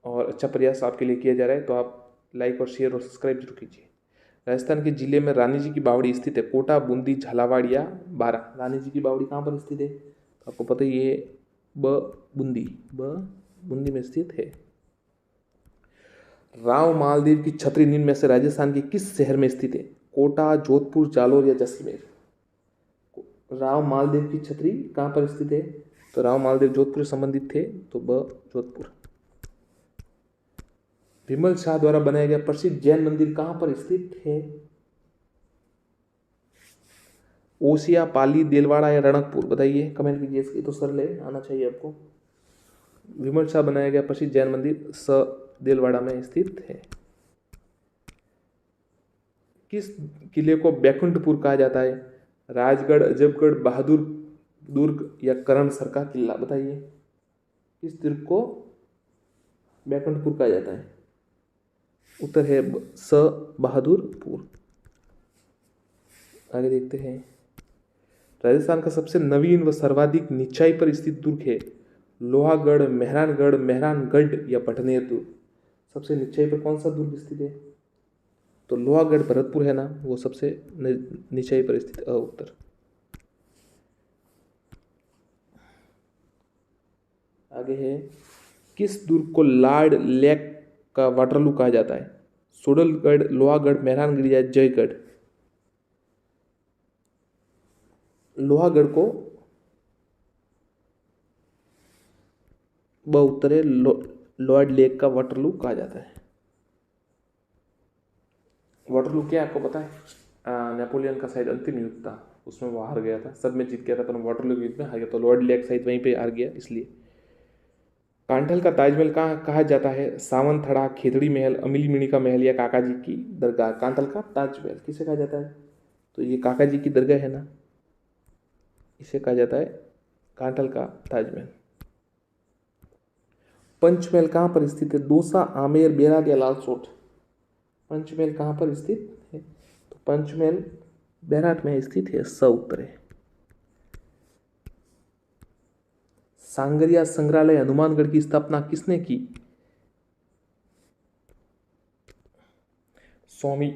और अच्छा प्रयास आपके लिए किया जा रहा है, तो आप लाइक और शेयर और सब्सक्राइब जरूर कीजिए। राजस्थान के जिले में रानी जी की बावड़ी स्थित है? कोटा, बूंदी, झालावाड़ या बारा? रानी जी की बावड़ी कहाँ पर स्थित है? तो आपको पता ही है, बूंदी में स्थित है। राव मालदेव की छतरी निम्न में से राजस्थान के किस शहर में स्थित है? कोटा, जोधपुर, जालोर या जैसलमेर? राव मालदेव की छतरी कहाँ पर स्थित है? तो राव मालदेव जोधपुर से संबंधित थे, तो जोधपुर। विमल शाह द्वारा बनाया गया प्रसिद्ध जैन मंदिर कहाँ पर स्थित है? ओसिया, पाली, देलवाड़ा या रणकपुर? बताइए, कमेंट कीजिए। इसकी तो सरल है, आना चाहिए आपको। विमल शाह बनाया गया प्रसिद्ध जैन मंदिर देलवाड़ा में स्थित है। किस किले को बैकुंठपुर कहा जाता है? राजगढ़, अजबगढ़, बहादुर दुर्ग या करणसर का किला? बताइए, किस दुर्ग को बैकुंठपुर कहा जाता है? उत्तर है बहादुरपुर। आगे देखते हैं, राजस्थान का सबसे नवीन व सर्वाधिक निचाई पर स्थित दुर्ग है? लोहागढ़, मेहरानगढ़ या पटनेर दुर्ग? सबसे निचाई पर कौन सा दुर्ग स्थित है? तो लोहागढ़ भरतपुर है ना, वो सबसे निचाई पर स्थित, उत्तर। आगे है, किस दुर्ग को लॉर्ड लेक का वाटरलू कहा जाता है? सोडलगढ़, लोहागढ़, मेहरानगढ़ या जयगढ़? लोहागढ़ को उत्तर है, लॉर्ड लेक का वाटरलू कहा जाता है। वाटरलू क्या आपको पता है? नेपोलियन का शायद अंतिम युद्ध था, उसमें वो हार गया था, सब में जीत गया था, पर वाटरलू के युद्ध में हार गया, तो लॉर्ड लेक शायद वहीं पे हार गया, इसलिए। कांठल का ताजमहल कहाँ कहा जाता है? सावंतथड़ा, खेतड़ी महल, अमिली मिनी का महल या काका जी की दरगाह? कांठल का ताजमहल किसे कहा जाता है? तो ये काका जी की दरगाह है ना, इसे कहा जाता है कांठल का ताजमहल। पंचमहल कहाँ पर स्थित है? दौसा, आमेर, बेराद या लालसोट? पंचमहल कहाँ पर स्थित है? तो पंचमहल बेराट में स्थित है, उत्तर है। सांगरिया संग्रहालय हनुमानगढ़ की स्थापना किसने की? स्वामी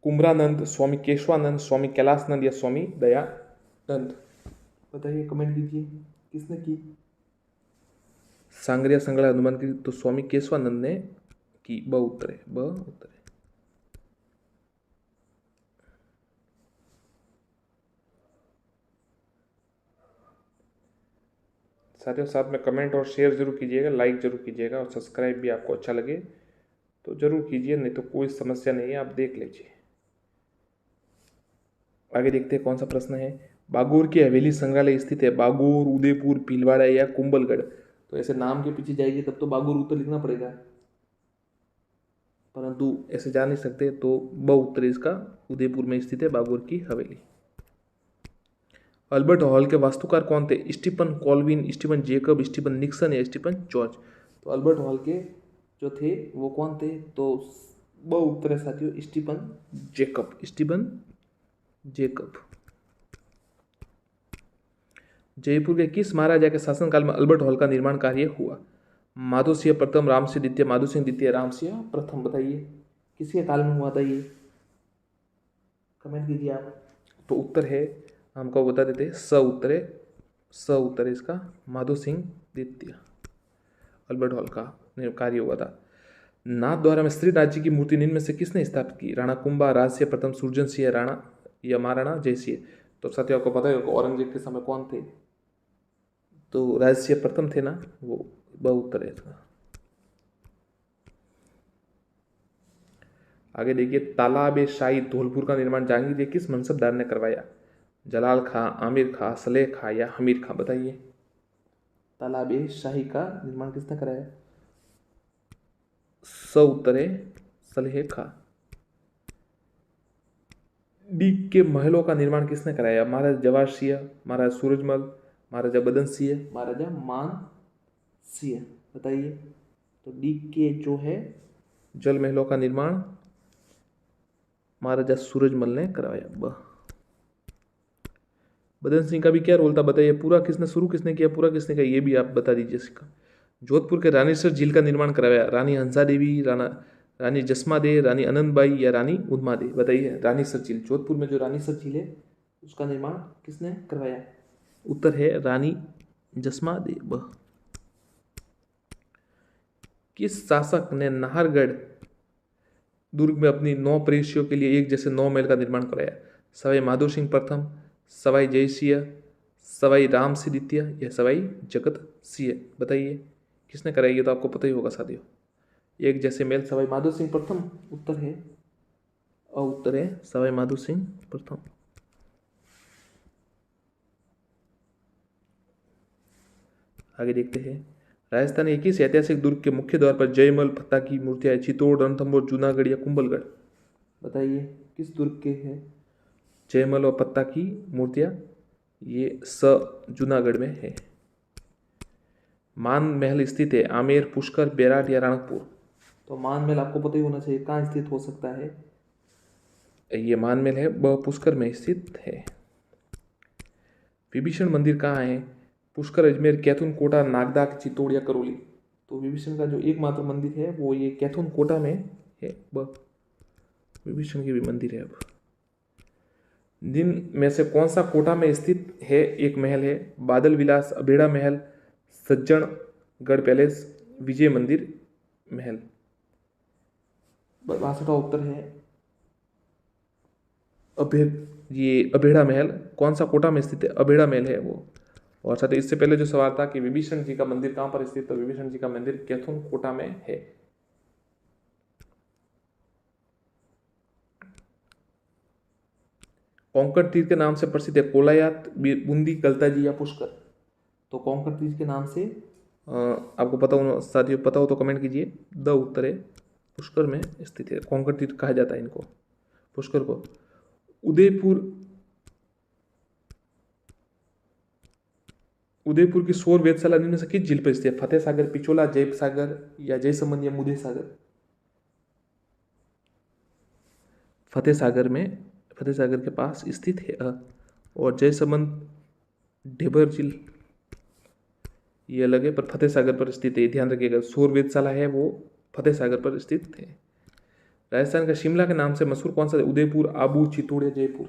कुमरानंद, स्वामी केशवानंद, स्वामी कैलाशनंद या स्वामी दयानंद? बताइए, कमेंट कीजिए, किसने की सांगरिया संग्रहालय हनुमान की? तो स्वामी केशवानंद ने की, उत्तर है, उत्तर है। साथियों, साथ में कमेंट और शेयर जरूर कीजिएगा, लाइक जरूर कीजिएगा और सब्सक्राइब भी आपको अच्छा लगे तो जरूर कीजिए, नहीं तो कोई समस्या नहीं है, आप देख लीजिए। आगे देखते हैं कौन सा प्रश्न है। बागोर की हवेली संग्रहालय स्थित है? बागोर, उदयपुर, भीलवाड़ा या कुंभलगढ़? तो ऐसे नाम के पीछे जाएगी तब तो बागोर उत्तर लिखना पड़ेगा, परंतु ऐसे जा नहीं सकते, तो उत्तर इसका उदयपुर में स्थित है बागोर की हवेली। अल्बर्ट हॉल के वास्तुकार कौन थे? Stephen Colvin, Stephen Jacob, Stephen Nixon या स्टीफन जॉर्ज? तो अल्बर्ट हॉल के जो थे वो कौन थे? तो उत्तर है साथियों, स्टीफन जेकब। जयपुर के किस महाराजा के शासनकाल में अल्बर्ट हॉल का निर्माण कार्य हुआ? माधो सिंह प्रथम, राम सिंह द्वितीय, माधो सिंह द्वितीय, राम सिंह प्रथम? बताइए, किसके काल में हुआ था ये? कमेंट कीजिए आप। तो उत्तर है, हमको बता देते, उत्तर है इसका, माधो सिंह द्वितीय। अल्बर्ट हॉल का कार्य हुआ था। नाथ द्वारा में स्त्री राज्य की मूर्ति निम्न में से किसने स्थापित की? राणा कुंभा, राजसिंह प्रथम, सुरजन सिंह, राणा या महाराणा जयसिंह? तो साथियों, आपको पता है औरंगजेब के समय कौन थे? तो राजसिंह प्रथम थे ना, वो ब उत्तर है इसका। आगे देखिए, तालाब ए शाही धौलपुर का निर्माण जहांगीर के किस मनसबदार ने करवाया? जलाल खां, आमिर खां, सलेह खां या हमीर खां? बताइए। तालाब ए शाही का निर्माण किसने कराया? स उत्तर है सलेह खां। डीग के महलों का निर्माण किसने कराया? महाराजा जवाहर सिंह, महाराजा सूरजमल, महाराजा बदन सिंह, महाराजा मान सिंह? बताइए। तो डीग के जो है जल महलों का निर्माण महाराजा सूरजमल ने करवाया। बदन सिंह का भी क्या रोल था? बताइए। पूरा किसने शुरू किसने किया, पूरा किसने किया, ये भी आप बता दीजिए इसका। जोधपुर के रानीसर झील का निर्माण करवाया? रानी हंसा देवी, रानी जसमा दे, रानी अनंतबाई या रानी उदमा दे? बताइए। रानीसर झील, जोधपुर में जो रानीसर झील है उसका निर्माण किसने करवाया? उत्तर है रानी जसमा दे। किस शासक ने नाहरगढ़ दुर्ग में अपनी 9 प्रविष्टियों के लिए एक जैसे 9 महल का निर्माण कराया? सवाई माधो सिंह प्रथम, सवाई जयसिंह, सवाई राम सिंह द्वितीय या सवाई जगत सिंह? बताइए किसने कराई? ये तो आपको पता ही होगा साथियों। एक जैसे महल सवाई माधो सिंह प्रथम उत्तर है, और उत्तर है सवाई माधो सिंह प्रथम। आगे देखते हैं, राजस्थान के किस ऐतिहासिक दुर्ग के मुख्य द्वार पर जयमल फत्ता की मूर्तियां है? चित्तौड़, रणथंभौर, जूनागढ़ या कुंभलगढ़? बताइए किस दुर्ग के हैं जयमल और पत्ता की मूर्तियां? ये जूनागढ़ में है। मान महल स्थित है आमेर, पुष्कर, बेराट या राणकपुर? तो मान महल आपको पता ही होना चाहिए कहाँ स्थित हो सकता है। ये मान महल है पुष्कर में स्थित है। विभीषण मंदिर कहाँ है? पुष्कर, अजमेर, कैथून, कोटा, नागदा, चित्तौड़ या करौली? तो विभीषण का जो एकमात्र मंदिर है वो ये कैथून कोटा में है। विभीषण की भी मंदिर है। अब जिन में से कौन सा कोटा में स्थित है एक महल है? बादल विलास, अबेड़ा महल, सज्जनगढ़ पैलेस, विजय मंदिर महल? 62वां उत्तर है ये अबेड़ा महल। कौन सा कोटा में स्थित है? अबेड़ा महल है वो। और साथ ही इससे पहले जो सवाल था कि विभीषण जी का मंदिर कहाँ पर स्थित, तो विभीषण जी का मंदिर कैथून कोटा में है। कोंकण तीर्थ के नाम से प्रसिद्ध है कोलायात, बूंदी, गलताजी या पुष्कर? तो कोंकण तीर्थ के नाम से आपको पता हो साथियों, पता हो तो कमेंट कीजिए। द उत्तर है पुष्कर में स्थित है। कोंकण तीर्थ कहा जाता है इनको, पुष्कर को। उदयपुर की सौर वेधशाला निम्न से किस झील पर स्थित है? फतेह सागर, पिछोला, जय सागर या जयसमंद या मुदे सागर? फतेह सागर के पास स्थित है। और जयसमंद ढेबर झील ये अलग है, पर फतेह सागर पर स्थित है। ध्यान रखिएगा, सौर वेधशाला है वो फतेह सागर पर स्थित है। राजस्थान का शिमला के नाम से मशहूर कौन सा है? उदयपुर, आबू, चित्तौड़ या जयपुर?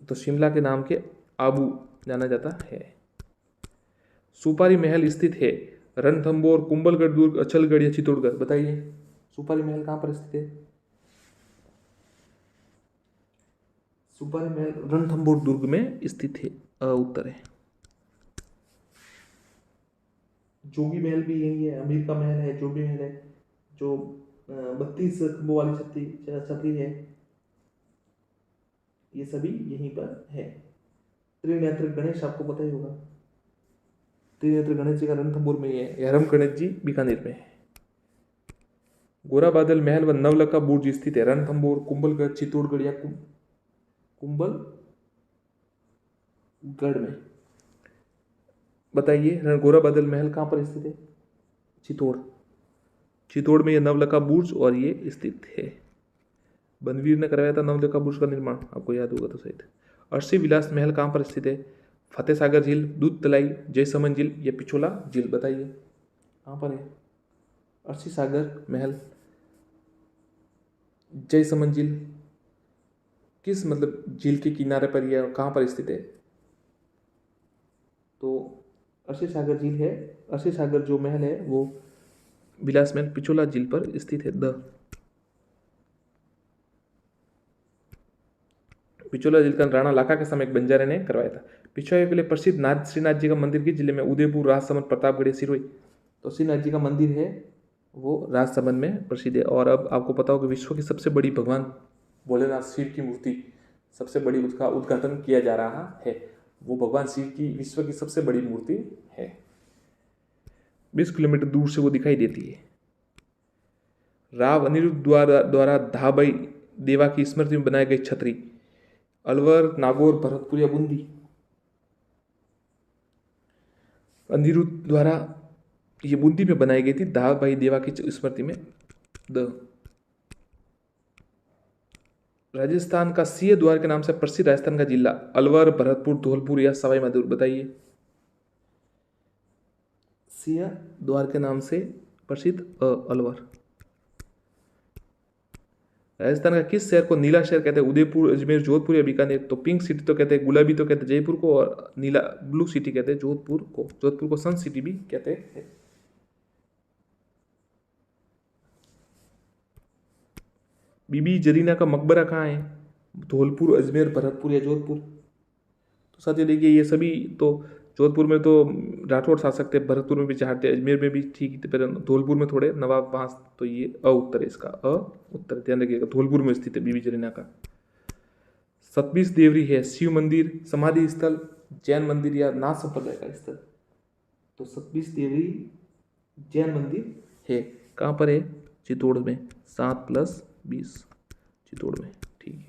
तो शिमला के नाम के आबू जाना जाता है। सुपारी महल स्थित है रणथंभौर, कुंभलगढ़ दुर्ग, अचलगढ़ या चित्तौड़गढ़? बताइए सुपारी महल कहां पर स्थित है? सुपारी महल रणथंभौर दुर्ग में स्थित है। उत्तर है। जोगी महल भी यही है, अमीर का महल है, जोगी महल है जो 32 खंभों वाली छतरी है, ये सभी यहीं पर है। त्रिनेत्र गणेश आपको पता ही होगा, त्रिनेत्र गणेश जी का रणथंभौर में ही है। हरम गणेश जी बीकानेर में है। गोरा बादल महल व नवलखा बुर्ज स्थित है रणथंभौर, कुंभलगढ़, चित्तौड़गढ़ या कुंभलगढ़ में? बताइए गोरा बादल महल कहाँ पर स्थित है? चित्तौड़ में ये नवलखा बुर्ज और ये स्थित है। बनवीर ने करवाया था नवलखा बुर्ज का निर्माण, आपको याद होगा तो शायद। अर्शी विलास महल कहाँ पर स्थित है? फतेह सागर झील, दूध तलाई, जयसमंद झील या पिछोला झील? बताइए कहाँ पर है अर्शी सागर महल, जयसमंद झील? किस मतलब झील के किनारे पर यह कहाँ पर स्थित है? तो अर्शी सागर झील है। अर्शी सागर जो महल है वो विलास महल पिछोला झील पर स्थित है। पिछोला झील का राणा लाखा के समय एक बंजारे ने करवाया था। पिछवाड़े के लिए प्रसिद्ध नाथ श्रीनाथ जी का मंदिर किस जिले में? उदयपुर, राजसमंद, प्रतापगढ़, सिरोही। तो श्रीनाथ जी का मंदिर है वो राजसमंद में प्रसिद्ध है। और अब आपको पता हो कि विश्व की सबसे बड़ी भगवान भोलेनाथ शिव की मूर्ति, सबसे बड़ी उसका उद्घाटन किया जा रहा है। वो भगवान शिव की विश्व की सबसे बड़ी मूर्ति है। 20 किलोमीटर दूर से वो दिखाई देती है। राव अनिरुद्ध द्वारा धाबाई देवा की स्मृति में बनाई गई छतरी? अलवर, नागौर, भरतपुर या बूंदी। अनिरुद्ध द्वारा ये बूंदी में बनाई गई थी, धाबाई देवा की स्मृति में। राजस्थान का सिंह द्वार के नाम से प्रसिद्ध राजस्थान का जिला? अलवर, भरतपुर, धौलपुर या सवाई माधोपुर। बताइए। सिंह द्वार के नाम से प्रसिद्ध अलवर। राजस्थान का किस शहर को नीला शहर कहते हैं? उदयपुर, अजमेर, जोधपुर या बीकानेर। तो पिंक सिटी तो कहते हैं, गुलाबी तो कहते हैं जयपुर को, और नीला ब्लू सिटी कहते हैं जोधपुर को। जोधपुर को सन सिटी भी कहते हैं। बीबी जरीना का मकबरा कहाँ है? धौलपुर, अजमेर, भरतपुर या जोधपुर। तो साथियों देखिए, ये सभी तो जोधपुर में तो राठौड़ शासक थे, भरतपुर में भी चार थे, अजमेर में भी ठीक थे, पर धौलपुर में थोड़े नवाब वहां। तो ये उत्तर है इसका, उत्तर ध्यान रखिएगा। धौलपुर में स्थित है बीबी जरीना का। 27 देवरी है शिव मंदिर, समाधि स्थल, जैन मंदिर या नाथ संप्रदाय का स्थल? तो 27 देवरी जैन मंदिर है। कहाँ पर है? चित्तौड़ में। 7+20 चित्तौड़ में। ठीक है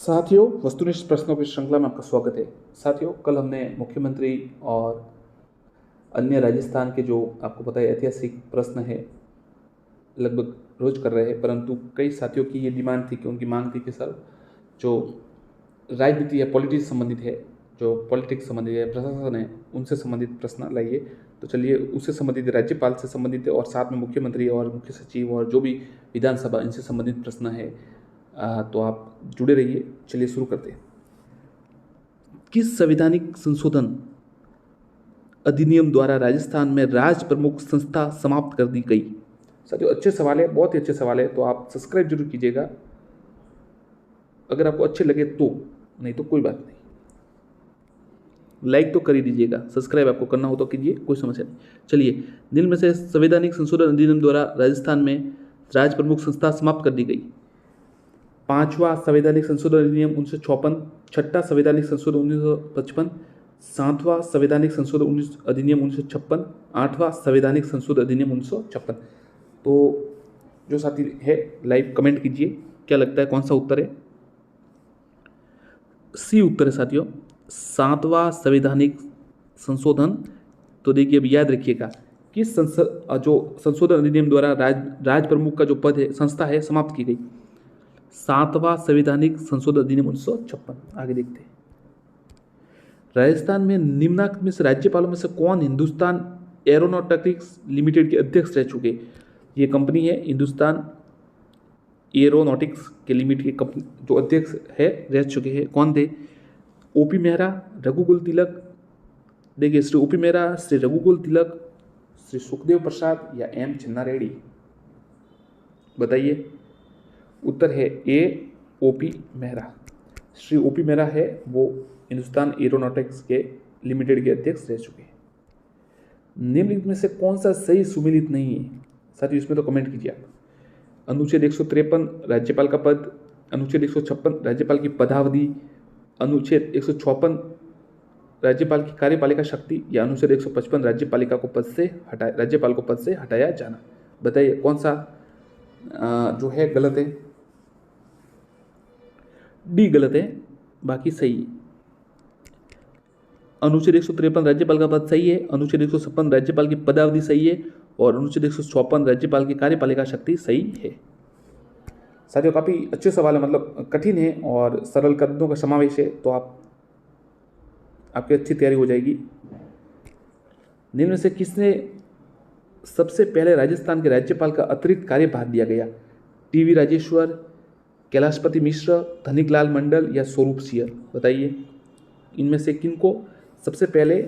साथियों, वस्तुनिष्ठ प्रश्नों की श्रृंखला में आपका स्वागत है। साथियों, कल हमने मुख्यमंत्री और अन्य राजस्थान के जो आपको पता है ऐतिहासिक प्रश्न है लगभग रोज कर रहे हैं, परंतु कई साथियों की ये डिमांड थी कि उनकी मांग थी कि सर जो राजनीति या पॉलिटिक्स संबंधित है, जो पॉलिटिक्स संबंधित है, प्रशासन है, उनसे संबंधित प्रश्न लाइए। तो चलिए उससे संबंधित, राज्यपाल से संबंधित और साथ में मुख्यमंत्री और मुख्य सचिव और जो भी विधानसभा इनसे संबंधित प्रश्न है, तो आप जुड़े रहिए। चलिए शुरू करते हैं। किस संवैधानिक संशोधन अधिनियम द्वारा राजस्थान में राज प्रमुख संस्था समाप्त कर दी गई? साथियों अच्छे सवाल है, बहुत ही अच्छे सवाल है, तो आप सब्सक्राइब जरूर कीजिएगा अगर आपको अच्छे लगे तो, नहीं तो कोई बात नहीं। लाइक तो कर ही दीजिएगा, सब्सक्राइब आपको करना हो तो कीजिए, कोई समस्या नहीं। चलिए, निम्न में से संवैधानिक संशोधन अधिनियम द्वारा राजस्थान में राज प्रमुख संस्था समाप्त कर दी गई? 5वां संवैधानिक संशोधन अधिनियम 1956, 6ठा संवैधानिक संशोधन 1955, 7वां संवैधानिक संशोधन अधिनियम 1956, 8वां संवैधानिक संशोधन अधिनियम 1956। तो जो साथी है लाइव कमेंट कीजिए, क्या लगता है कौन सा उत्तर है? सी उत्तर है साथियों, 7वां संवैधानिक संशोधन। तो देखिए अब याद रखिएगा, किस जो संशोधन अधिनियम द्वारा राज प्रमुख का जो पद है, संस्था है, समाप्त की गई? 7वां संवैधानिक संशोधन अधिनियम 1956। आगे देखते हैं। राजस्थान में निम्नलिखित में से राज्यपालों में से कौन हिंदुस्तान एरोनॉटिक्स लिमिटेड के अध्यक्ष रह चुके? ये कंपनी है हिंदुस्तान एरोनॉटिक्स के लिमिटेड के कंपनी जो अध्यक्ष है रह चुके हैं, कौन थे? ओपी मेहरा, रघुकुल तिलक। देखिए, श्री ओपी मेहरा, श्री रघुकुल तिलक, श्री सुखदेव प्रसाद या एम चिन्ना रेड्डी। बताइए। उत्तर है ए, ओपी मेहरा। श्री ओपी मेहरा है वो हिंदुस्तान एरोनॉटिक्स के लिमिटेड के अध्यक्ष रह चुके हैं। निम्नलिखित में से कौन सा सही सुमेलित नहीं है? साथियों इसमें तो कमेंट कीजिए आप। अनुच्छेद 153 राज्यपाल का पद, अनुच्छेद 156 राज्यपाल की पदावधि, अनुच्छेद 156 राज्यपाल की कार्यपालिका शक्ति, या अनुच्छेद 155 राज्यपाल को पद से हटाया जाना। बताइए कौन सा जो है गलत है? डी गलत है, बाकी सही है। अनुच्छेद 153 राज्यपाल का पद सही है, अनुच्छेद 156 राज्यपाल की पदावधि सही है, और अनुच्छेद 156 राज्यपाल की कार्यपालिका शक्ति सही है। साथियों काफ़ी अच्छे सवाल है, मतलब कठिन है और सरल कदमों का समावेश है, तो आपकी अच्छी तैयारी हो जाएगी। निम्न में से किसने सबसे पहले राजस्थान के राज्यपाल का अतिरिक्त कार्यभार दिया गया? टीवी राजेश्वर, कैलाशपति मिश्र, धनिकलाल मंडल या स्वरूप सिंह। बताइए इनमें से किनको सबसे पहले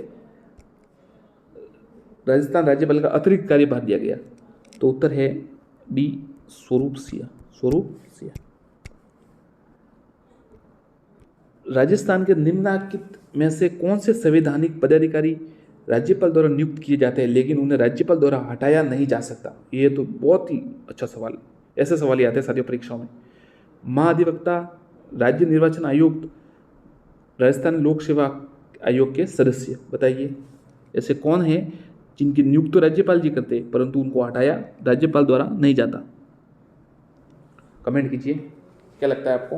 राजस्थान राज्यपाल का अतिरिक्त कार्यभार दिया गया? तो उत्तर है डी, स्वरूप सिंह। स्वरूप सिंह। राजस्थान के निम्नलिखित में से कौन से संवैधानिक पदाधिकारी राज्यपाल द्वारा नियुक्त किए जाते हैं लेकिन उन्हें राज्यपाल द्वारा हटाया नहीं जा सकता? ये तो बहुत ही अच्छा सवाल है। ऐसे सवाल ही आते हैं साथियों परीक्षाओं में। महाधिवक्ता, राज्य निर्वाचन आयुक्त, राजस्थान लोक सेवा आयोग के सदस्य। बताइए ऐसे कौन है जिनकी नियुक्त तो राज्यपाल जी करते परंतु उनको हटाया राज्यपाल द्वारा नहीं जाता? कमेंट कीजिए, क्या लगता है आपको?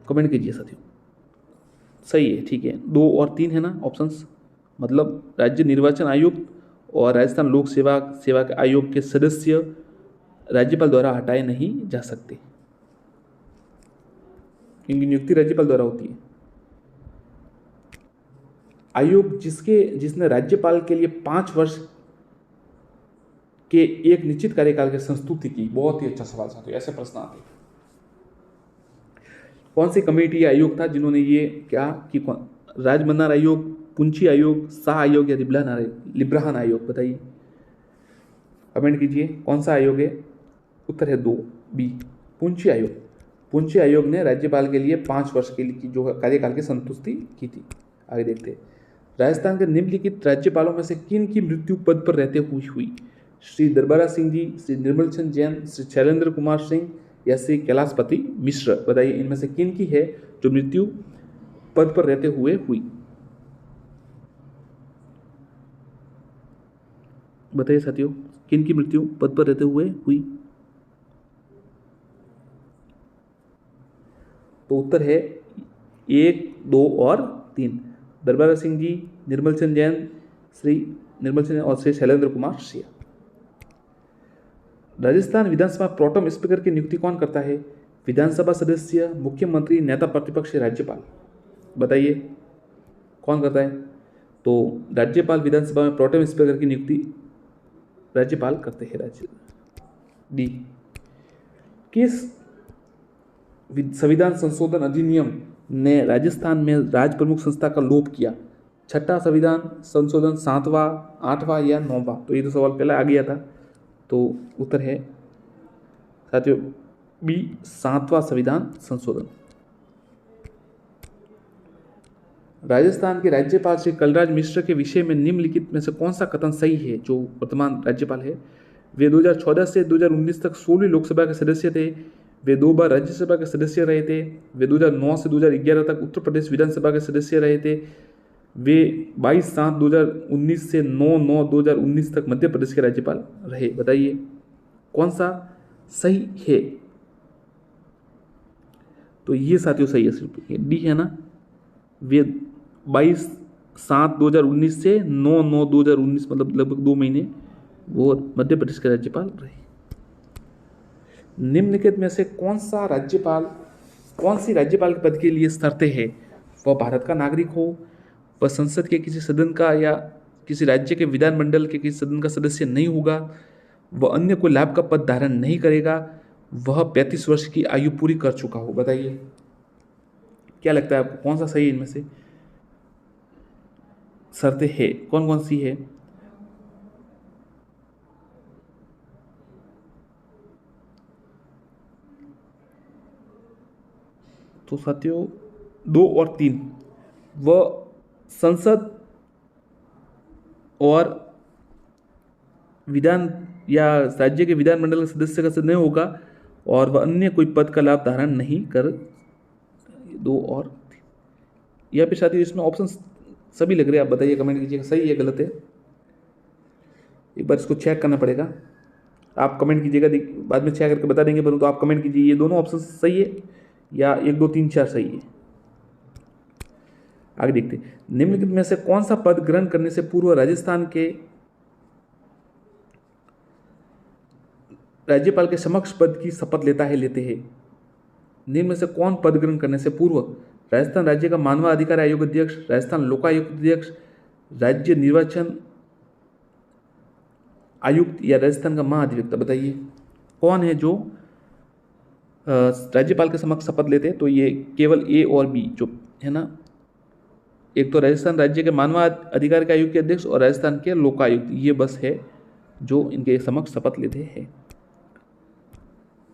कमेंट कीजिए साथियों। सही है, ठीक है। 2 और 3 है ना ऑप्शंस, मतलब राज्य निर्वाचन आयुक्त और राजस्थान लोक सेवा आयोग के सदस्य राज्यपाल द्वारा हटाए नहीं जा सकते, इनकी नियुक्ति राज्यपाल द्वारा होती है। आयोग जिसने राज्यपाल के लिए 5 वर्ष के एक निश्चित कार्यकाल की संस्तुति की। बहुत ही अच्छा सवाल साथियों, ऐसे प्रश्न आते हैं। कौन सी कमेटी या आयोग था जिन्होंने ये क्या कि राजमन्नार आयोग, पुंछी आयोग, शाह आयोग या लिब्राहन आयोग? बताइए, कमेंट कीजिए कौन सा आयोग है। उत्तर है 2 बी, पुंछी आयोग। पुंछी आयोग ने राज्यपाल के लिए 5 वर्ष के लिए जो कार्यकाल की संतुष्टि की थी। आगे देखते हैं। राजस्थान के निम्नलिखित राज्यपालों में से किन की मृत्यु पद पर रहते हुई? श्री दरबारा सिंह जी, श्री निर्मल चंद जैन, श्री शैलेंद्र कुमार सिंह या श्री कैलाशपति मिश्र? बताइए इनमें से किन की है जो मृत्यु पद पर रहते हुए हुई? बताइए साथियों, किन की मृत्यु पद पर रहते हुए हुई? तो उत्तर है 1, 2 और 3। दरबारा सिंह जी, निर्मल चंद जैन, श्री निर्मल चंद और श्री शैलेंद्र कुमार सिंह। राजस्थान विधानसभा प्रोटेम स्पीकर की नियुक्ति कौन करता है? विधानसभा सदस्य, मुख्यमंत्री, नेता प्रतिपक्ष, राज्यपाल? बताइए कौन करता है? तो राज्यपाल विधानसभा में प्रोटेम स्पीकर की नियुक्ति राज्यपाल करते हैं। डी, किस संविधान संशोधन अधिनियम ने राजस्थान में राज प्रमुख संस्था का लोप किया? 6ठा संविधान संशोधन, 7वां, 8वां या 9वां? तो ये तो सवाल पहले आ गया था, तो उत्तर है साथियों बी, 7वां संविधान संशोधन। राजस्थान के राज्यपाल श्री कलराज मिश्र के विषय में निम्नलिखित में से कौन सा कथन सही है? जो वर्तमान राज्यपाल है, वे 2014 से 2019 तक 16वीं लोकसभा के सदस्य थे, वे 2 बार राज्यसभा के सदस्य रहे थे, वे 2009 से 2011 तक उत्तर प्रदेश विधानसभा के सदस्य रहे थे, वे 22/7/2019 से 9/9/2019 तक मध्य प्रदेश के राज्यपाल रहे। बताइए कौन सा सही है? तो ये साथियों सही है, सिर्फ डी है ना। वे 22/7/2019 से 9/9/2019 मतलब लगभग 2 महीने वो मध्य प्रदेश के राज्यपाल रहे। निम्नलिखित में से कौन सी राज्यपाल के पद के लिए शर्तें हैं? वह भारत का नागरिक हो, वह संसद के किसी सदन का या किसी राज्य के विधानमंडल के किसी सदन का सदस्य नहीं होगा, वह अन्य कोई लाभ का पद धारण नहीं करेगा, वह 35 वर्ष की आयु पूरी कर चुका हो। बताइए क्या लगता है आपको, कौन सा सही है इनमें से? शर्तें है कौन कौन सी है? तो साथियों 2 और 3, वह संसद और विधान या राज्य के विधानमंडल के सदस्य का नहीं होगा और वह अन्य कोई पद का लाभ धारण नहीं कर। 2 और 3 या फिर साथियों इसमें ऑप्शन सभी लग रहे हैं, आप बताइए, कमेंट कीजिएगा सही है गलत है। एक बार इसको चेक करना पड़ेगा, आप कमेंट कीजिएगा, बाद में चेक करके बता देंगे, परंतु आप कमेंट कीजिए ये दोनों ऑप्शन सही है या 1, 2, 3, 4 सही है। आगे देखते हैं। निम्नलिखित में से कौन सा पद ग्रहण करने से पूर्व राजस्थान के राज्यपाल के समक्ष पद की शपथ लेते हैं? निम्न में से कौन पद ग्रहण करने से पूर्व राजस्थान राज्य का मानव अधिकार आयोग अध्यक्ष, राजस्थान लोकायुक्त अध्यक्ष, राज्य निर्वाचन आयुक्त या राजस्थान का महाधिवक्ता? बताइए कौन है जो राज्यपाल के समक्ष शपथ लेते हैं? तो ये केवल ए और बी जो है ना, एक तो राजस्थान राज्य के मानव अधिकार के आयोग के अध्यक्ष और राजस्थान के लोकायुक्त, ये बस है जो इनके समक्ष शपथ लेते हैं।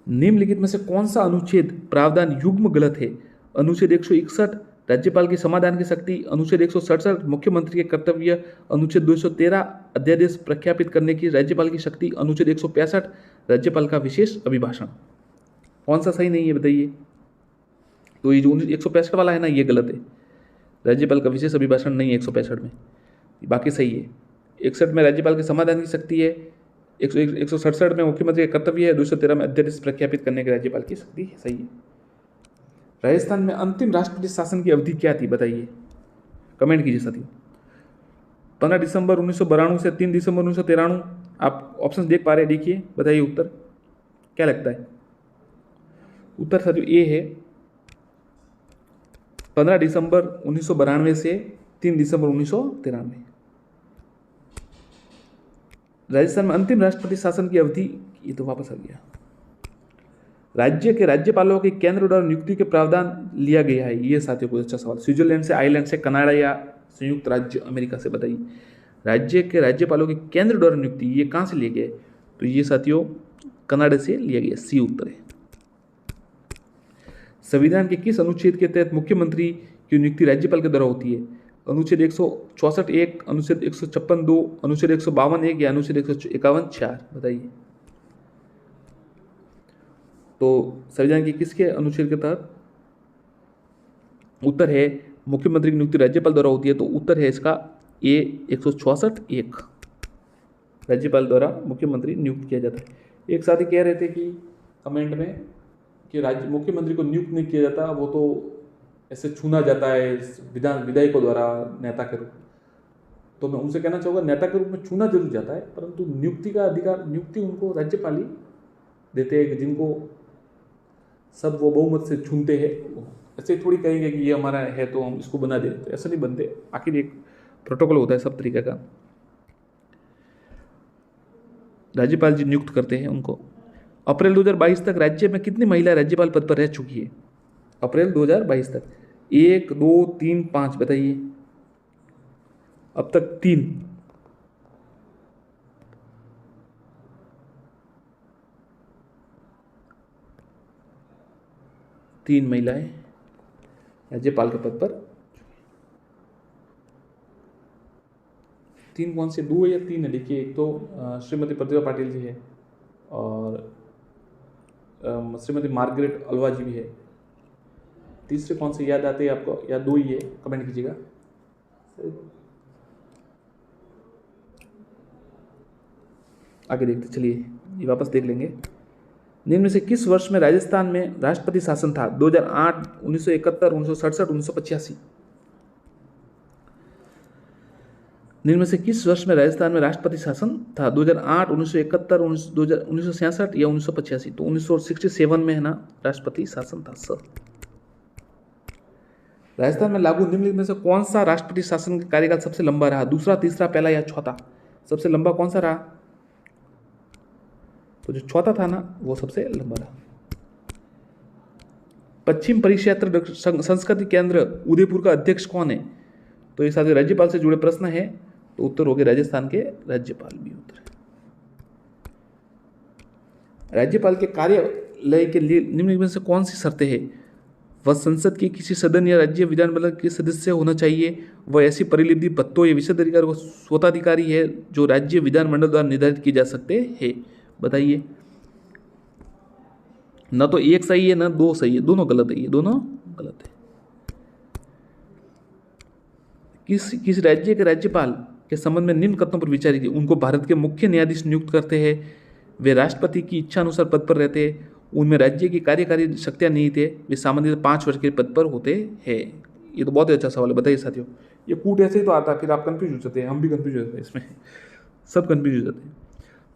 निम्नलिखित में से कौन सा अनुच्छेद प्रावधान युग्म गलत है? अनुच्छेद 161 राज्यपाल की समाधान की शक्ति, अनुच्छेद 167 मुख्यमंत्री के कर्तव्य, अनुच्छेद 213 अध्यादेश प्रख्यापित करने की राज्यपाल की शक्ति, अनुच्छेद 165 राज्यपाल का विशेष अभिभाषण। कौन सा सही नहीं है बताइए? तो ये जो 165 वाला है ना, ये गलत है। राज्यपाल का विशेष अभिभाषण नहीं है 165 में, बाकी सही है। 61 में राज्यपाल की समाधान की शक्ति है, 167 में मुख्यमंत्री का कर्तव्य है, 213 में अध्यादेश प्रख्यापित करने की राज्यपाल की शक्ति है, सही है। राजस्थान में अंतिम राष्ट्रपति शासन की अवधि क्या थी बताइए? कमेंट कीजिए साथियों। 15 दिसंबर 1992 से 3 दिसंबर 1993। आप ऑप्शन देख पा रहे हैं, देखिए, बताइए उत्तर क्या लगता है? उत्तर साथियों ए है, 15 दिसंबर 1992 से 3 दिसंबर 1993। राजस्थान में अंतिम राष्ट्रपति शासन की अवधि, ये तो वापस आ गया। राज्य के राज्यपालों की केंद्र द्वारा नियुक्ति के प्रावधान लिया गया है, ये साथियों को अच्छा सवाल। स्विट्जरलैंड से, आयरलैंड से, कनाडा या संयुक्त राज्य अमेरिका से, बताइए। राज्य के राज्यपालों की केंद्र द्वारा नियुक्ति, ये कहाँ से लिया गया है? तो ये साथियों कनाडा से लिया गया, सी उत्तर है। संविधान के किस अनुच्छेद के तहत मुख्यमंत्री की नियुक्ति राज्यपाल के द्वारा होती है? अनुच्छेद 164(1), अनुच्छेद 156(2), अनुच्छेद 152(1) या अनुच्छेद 151(4), बताइए। तो संविधान के किसके अनुच्छेद के तहत? उत्तर है मुख्यमंत्री की नियुक्ति राज्यपाल द्वारा होती है, तो उत्तर है इसका ए 164(1), राज्यपाल द्वारा मुख्यमंत्री नियुक्त किया जाता है। एक साथी कह रहे थे कि कमेंट में कि राज्य मुख्यमंत्री को नियुक्त नहीं किया जाता, वो तो ऐसे छूना जाता है विधायकों द्वारा नेता के रूप। तो मैं उनसे कहना चाहूँगा, नेता के रूप में छूना जरूर जाता है, परंतु नियुक्ति का अधिकार, नियुक्ति उनको राज्यपाल ही देते हैं, जिनको सब वो बहुमत से चुनते हैं। ऐसे थोड़ी कहेंगे कि ये हमारा है तो हम इसको बना देते, तो ऐसा नहीं बनते। आखिर एक प्रोटोकॉल होता है सब तरीके का, राज्यपाल जी नियुक्त करते हैं उनको। अप्रैल 2022 तक राज्य में कितनी महिला राज्यपाल पद पर रह चुकी है? अप्रैल 2022 तक 1, 2, 3, 5, बताइए। अब तक 3 महिलाएं राज्यपाल के पद पर। 3 कौन से? 2 या 3 है, देखिए। एक तो श्रीमती प्रतिभा पाटिल जी है, और श्रीमती मार्गरेट अल्वा जी भी है। तीसरे कौन से याद आते हैं आपको, या 2 ही है? कमेंट कीजिएगा। आगे देखते चलिए, ये वापस देख लेंगे। निम्न में से किस वर्ष में राजस्थान में राष्ट्रपति शासन था? 2008, 1971, 1967, 1985। निम्न में से किस वर्ष में राजस्थान में राष्ट्रपति शासन था? 2008, 1971, 1966 या 1985। तो 1967 में है ना राष्ट्रपति शासन था, सर। राजस्थान में लागू निम्नलिखित में से कौन सा राष्ट्रपति शासन का कार्यकाल सबसे लंबा रहा? दूसरा, तीसरा, पहला या चौथा? सबसे लंबा कौन सा रहा? तो जो चौथा था ना, वो सबसे लंबा रहा। पश्चिम परिक्षेत्र संस्कृति केंद्र उदयपुर का अध्यक्ष कौन है? तो ये सारे राज्यपाल से जुड़े प्रश्न है, तो उत्तर हो गए राजस्थान के राज्यपाल भी उत्तर है। राज्यपाल के कार्यालय के लिए निम्नलिखित में से कौन सी शर्तें हैं? वह संसद के किसी सदन या राज्य विधानमंडल के सदस्य होना चाहिए। वह ऐसी परिलिपि पत्तों या विशेषाधिकार व स्वताधिकारी है जो राज्य विधानमंडल द्वारा निर्धारित किए जा सकते हैं, बताइए। न तो एक सही है, न 2 सही है, दोनों गलत है, ये दोनों गलत है। किस राज्य के राज्यपाल के संबंध में निम्न कथनों पर विचार कीजिए। उनको भारत के मुख्य न्यायाधीश नियुक्त करते हैं, वे राष्ट्रपति की इच्छा अनुसार पद पर रहते हैं, उनमें राज्य की कार्यकारी शक्तियां नहीं थे, वे सामान्यतः 5 वर्ष के पद पर होते हैं। ये तो बहुत ही अच्छा सवाल है, बताइए साथियों। ये कूट ऐसे ही तो आता है, फिर आप कंफ्यूज हो जाते हैं, हम भी कंफ्यूज हो जाते हैं, इसमें सब कंफ्यूज हो जाते हैं।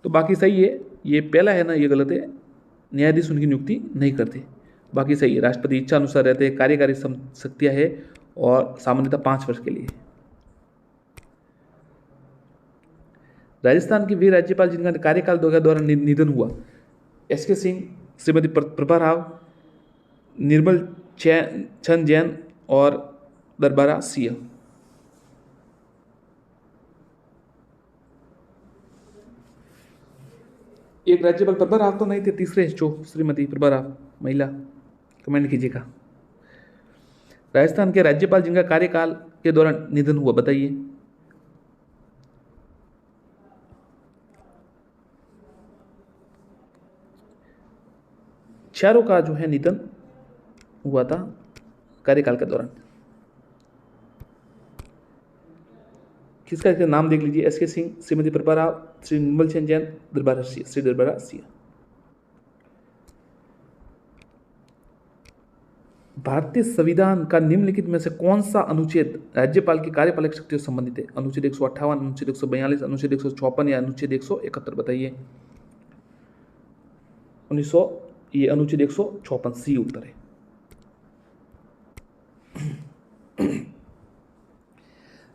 तो बाकी सही है, ये पहला है ना, ये गलत है। न्यायाधीश उनकी नियुक्ति नहीं करते, बाकी सही है। राष्ट्रपति इच्छा अनुसार रहते हैं, कार्यकारी शक्तियां है, और सामान्यतः 5 वर्ष के लिए। राजस्थान के वीर राज्यपाल जिनका कार्यकाल द्वारा निधन हुआ: एस.के. सिंह, श्रीमती प्रभा राव, निर्मल चंद जैन और दरबारा सिंह। एक राज्यपाल प्रभा राव तो नहीं थे, तीसरे जो श्रीमती प्रभा राव महिला, कमेंट कीजिएगा। राजस्थान के राज्यपाल जिनका कार्यकाल के दौरान निधन हुआ, बताइए। चारों का जो है निधन हुआ था कार्यकाल के दौरान। किसका इसका नाम देख लीजिए, एस के सिंह, श्रीमती प्रभा राव, श्री निर्मल सेन जैन, दरबारा सिंह, श्री दरबारा सिंह। भारतीय संविधान का निम्नलिखित में से कौन सा अनुच्छेद राज्यपाल की कार्यपालक शक्तियों से संबंधित है? अनुच्छेद 158, अनुच्छेद 142, अनुच्छेद 156 या अनुच्छेद 171, बताइए। 1900 ये अनुच्छेद 156 सी उत्तर है।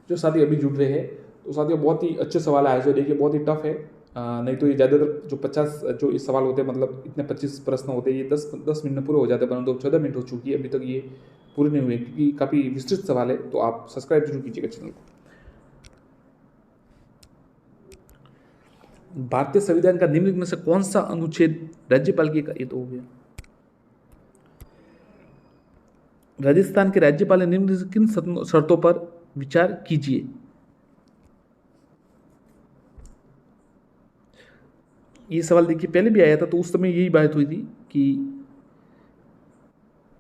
जो साथी अभी जुड़ रहे हैं तो साथियों बहुत ही अच्छे सवाल आए, जो देखिए बहुत ही टफ है। नहीं तो ये ज़्यादातर जो 50 जो इस सवाल होते हैं, मतलब इतने 25 प्रश्न होते हैं, ये 10 मिनट में पूरे हो जाते हैं, परंतु 14 मिनट हो चुकी है, अभी तक ये पूरे नहीं हुए क्योंकि काफ़ी विस्तृत सवाल है। तो आप सब्सक्राइब जरूर कीजिएगा चैनल को। भारतीय संविधान का निम्नलिखित में से कौन सा अनुच्छेद राज्यपाल की, ये तो हो गया। राजस्थान के राज्यपाल ने निम्नलिखित किन शर्तों पर विचार कीजिए? ये सवाल देखिए पहले भी आया था, तो उस समय यही बात हुई थी कि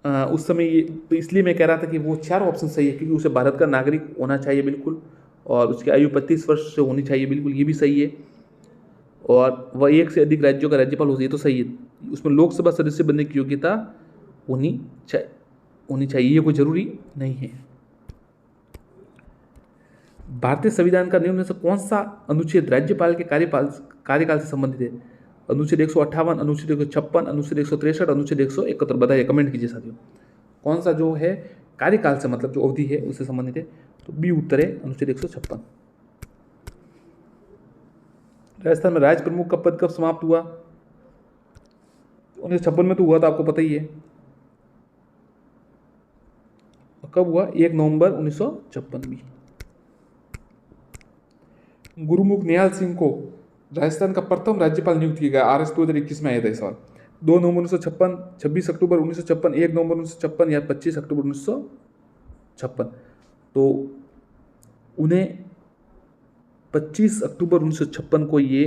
उस समय ये, तो इसलिए मैं कह रहा था कि वो 4 ऑप्शन सही है, क्योंकि उसे भारत का नागरिक होना चाहिए बिल्कुल, और उसकी आयु 35 वर्ष से होनी चाहिए बिल्कुल, ये भी सही है, और वह 1 से अधिक राज्यों का राज्यपाल हो, ये तो सही है। उसमें लोकसभा सदस्य बनने की योग्यता होनी चाहिए, ये कोई जरूरी नहीं है। भारतीय संविधान का निम्न में से कौन सा अनुच्छेद राज्यपाल के कार्यकाल से संबंधित है? अनुच्छेद 158, अनुच्छेद 156, अनुच्छेद 163, अनुच्छेद 171, बताइए, कमेंट कीजिए साथियों। कौन सा जो है कार्यकाल से, मतलब जो अवधि है उससे संबंधित है? तो बी उत्तर है, अनुच्छेद 156। राजस्थान में राज प्रमुख का पद कब समाप्त हुआ? 1956 में तो हुआ था, आपको पता ही है। कब हुआ? 1 नवंबर 1956 में। गुरुमुख निहाल सिंह को राजस्थान का प्रथम राज्यपाल नियुक्त किया गया। RS 2021 में आया था सवाल। 2 नवंबर 1956, 26 अक्टूबर 1956, 1 नवंबर 1956 या 25 अक्टूबर 1956। तो उन्हें 25 अक्टूबर 1956 को ये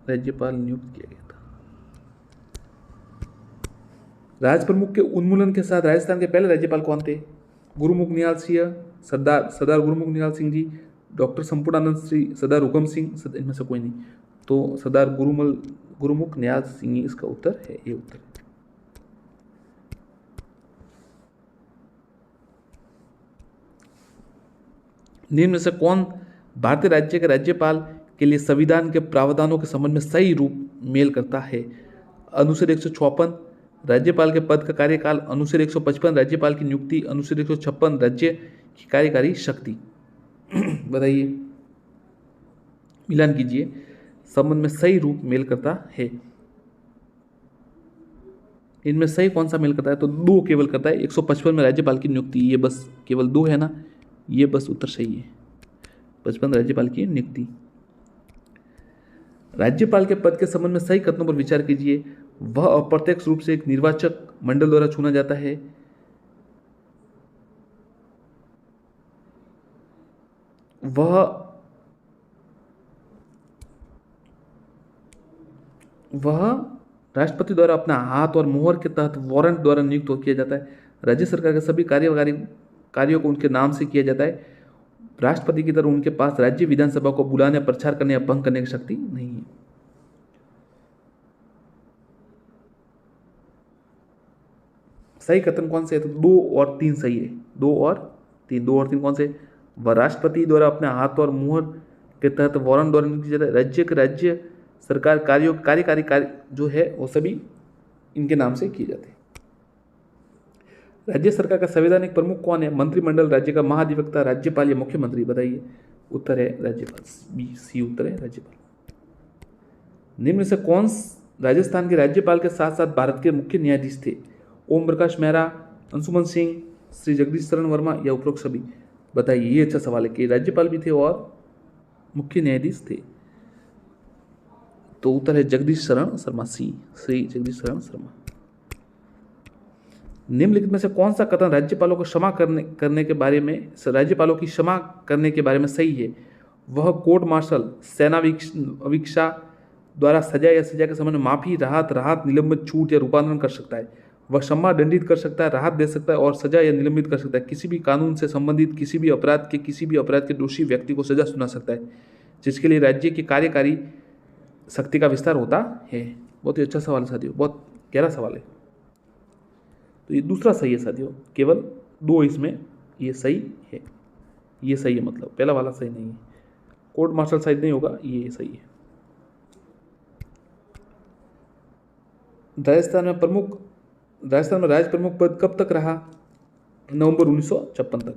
राज्यपाल नियुक्त किया गया था। राज प्रमुख के उन्मूलन के साथ राजस्थान के पहले राज्यपाल कौन थे? गुरुमुख निहाल सिंह, सरदार गुरुमुख निहाल सिंह जी, डॉक्टर संपूर्णानंद श्री, सरदार हुकम सिंह, इनमें से कोई नहीं। तो सरदार गुरुमुख निहाल सिंह इसका उत्तर है, ये उत्तर है। निम्न में से कौन भारतीय राज्य के राज्यपाल के लिए संविधान के प्रावधानों के संबंध में सही रूप मेल करता है? अनुच्छेद 156 राज्यपाल के पद का कार्यकाल, अनुच्छेद 155 राज्यपाल की नियुक्ति, अनुच्छेद 156 राज्य की कार्यकारी शक्ति। बताइए, मिलान कीजिए, संबंध में सही रूप मेल करता है। इनमें सही कौन सा मेल करता है? तो 2 केवल करता है। 155 में राज्यपाल की नियुक्ति, ये बस केवल 2 है ना, ये बस उत्तर सही है। 55 राज्यपाल की नियुक्ति। राज्यपाल के पद के संबंध में सही कथनों पर विचार कीजिए। वह अप्रत्यक्ष रूप से एक निर्वाचक मंडल द्वारा चुना जाता है। वह राष्ट्रपति द्वारा अपना हाथ और मोहर के तहत वारंट द्वारा नियुक्त किया जाता है। राज्य सरकार के सभी कार्यकारी कार्यों को उनके नाम से किया जाता है। राष्ट्रपति की तरह उनके पास राज्य विधानसभा को बुलाने, प्रचार करने या भंग करने की शक्ति नहीं है। सही कथन कौन से है? तो 2 और 3 सही है। 2 और 3 कौन से? वह राष्ट्रपति द्वारा अपने हाथ और मुहर के तहत वारंट द्वारा नियुक्त किया जाता है। राज्य के राज्य सरकार कार्यों कार्यकारी कार्य जो है वो सभी इनके नाम से किए जाते हैं। राज्य सरकार का संवैधानिक प्रमुख कौन है? मंत्रिमंडल, राज्य का महाधिवक्ता, राज्यपाल या मुख्यमंत्री? बताइए, उत्तर है राज्यपाल, बी सी उत्तर है राज्यपाल। निम्न से कौन राजस्थान के राज्यपाल के साथ साथ भारत के मुख्य न्यायाधीश थे? ओम प्रकाश मेहरा, अंशुमन सिंह, श्री जगदीश शरण वर्मा या उपरोक्त सभी? बताइए, ये अच्छा सवाल है कि राज्यपाल भी थे और मुख्य न्यायाधीश थे। तो उत्तर है जगदीश शरण शर्मा, सी जगदीश शरण शर्मा। निम्नलिखित में से कौन सा कथन राज्यपालों को क्षमा करने के बारे में, राज्यपालों की क्षमा करने के बारे में सही है? वह कोर्ट मार्शल, सेना अवीक्षा द्वारा सजा या सजा के समय में माफी, राहत, निलंबित, छूट या रूपांतरण कर सकता है। वह क्षमा दंडित कर सकता है, राहत दे सकता है और सजा या निलंबित कर सकता है। किसी भी कानून से संबंधित किसी भी अपराध के दोषी व्यक्ति को सजा सुना सकता है, जिसके लिए राज्य की कार्यकारी शक्ति का विस्तार होता है। बहुत ही अच्छा सवाल है साथियों, बहुत गहरा सवाल है। तो ये दूसरा सही है साथियों, केवल 2 इसमें ये सही है, ये सही है, मतलब पहला वाला सही नहीं है। कोर्ट मार्शल शायद नहीं होगा, ये सही है। राजस्थान में राज प्रमुख पद कब तक रहा? नवंबर 1956 तक।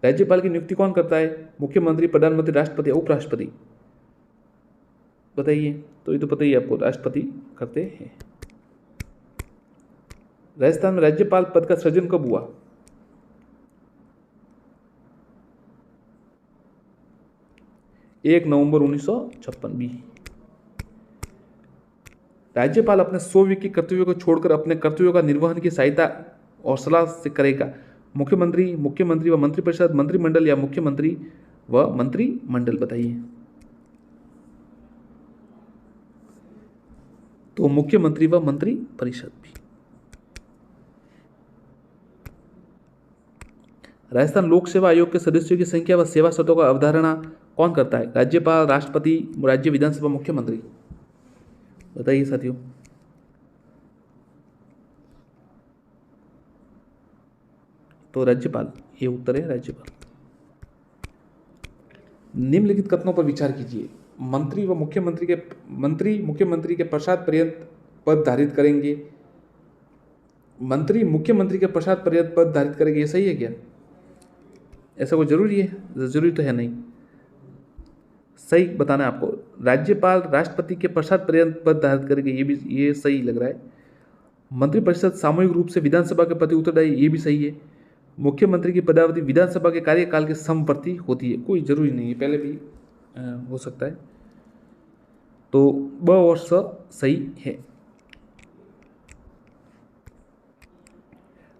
राज्यपाल की नियुक्ति कौन करता है? मुख्यमंत्री, प्रधानमंत्री, राष्ट्रपति, उपराष्ट्रपति। बताइए। तो ये तो पता ही है आपको, राष्ट्रपति करते हैं। राजस्थान में राज्यपाल पद का सृजन कब हुआ? 1 नवंबर 1956 बी। राज्यपाल अपने स्वविक के कर्तव्यों को छोड़कर अपने कर्तव्यों का निर्वहन की सहायता और सलाह से करेगा? मुख्यमंत्री व मंत्रिपरिषद, मंत्रिमंडल या मुख्यमंत्री व मंत्रिमंडल? बताइए। तो मुख्यमंत्री व मंत्रिपरिषद भी। राजस्थान लोक सेवा आयोग के सदस्यों की संख्या व सेवा शर्तों का अवधारणा कौन करता है? राज्यपाल, राष्ट्रपति, राज्य विधानसभा, मुख्यमंत्री? बताइए साथियों। तो राज्यपाल, ये उत्तर है राज्यपाल। निम्नलिखित कथनों पर विचार कीजिए। मंत्री मुख्यमंत्री के पश्चात पर्यंत पद धारित करेंगे। मंत्री मुख्यमंत्री के पश्चात पर्यंत पद धारित करेंगे, ये सही है क्या? ऐसा कोई जरूरी है? जरूरी तो है नहीं, सही बताना है आपको। राज्यपाल राष्ट्रपति के पश्चात पर्यंत पद धारित करेंगे, ये सही लग रहा है। मंत्रिपरिषद सामूहिक रूप से विधानसभा के प्रति उत्तरदायी, ये भी सही है। मुख्यमंत्री की पदावधि विधानसभा के कार्यकाल के समवर्ती होती है, कोई जरूरी नहीं है, पहले भी हो सकता है। तो ब और स सही है।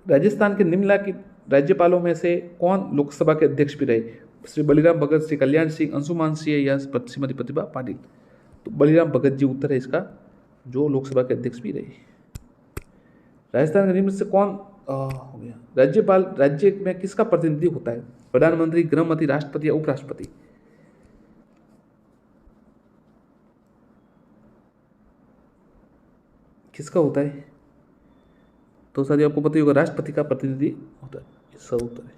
राजस्थान के निम्नलिखित राज्यपालों में से कौन लोकसभा के अध्यक्ष भी रहे? श्री बलिराम भगत, श्री कल्याण सिंह, अंशुमान सिंह या श्रीमती प्रतिभा पाटिल? तो बलिराम भगत जी उत्तर है इसका, जो लोकसभा के अध्यक्ष भी रहे। राजस्थान के निम्न से कौन हो गया? राज्यपाल राज्य में किसका प्रतिनिधि होता है? प्रधानमंत्री, गृहमंत्री, राष्ट्रपति या उपराष्ट्रपति? किसका होता है? तो साथ आपको पता ही होगा, राष्ट्रपति का प्रतिनिधि होता है, इसका उत्तर है।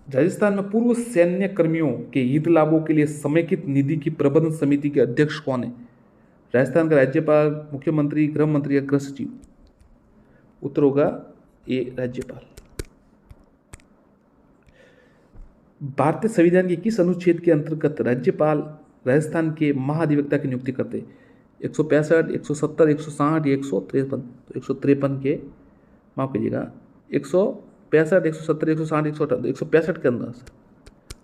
राजस्थान में पूर्व सैन्य कर्मियों के हित लाभों के लिए समेकित निधि की प्रबंधन समिति के अध्यक्ष कौन है? राजस्थान का राज्यपाल, मुख्यमंत्री, गृह मंत्री या गृह सचिव? उत्तर होगा ए राज्यपाल। भारतीय संविधान के किस अनुच्छेद के अंतर्गत राज्यपाल राजस्थान के महाधिवक्ता की नियुक्ति करते हैं? 165, 170, 160 या 153? तो 153 के, माफ कीजिएगा, 165, 170, 160, 165 के अंदर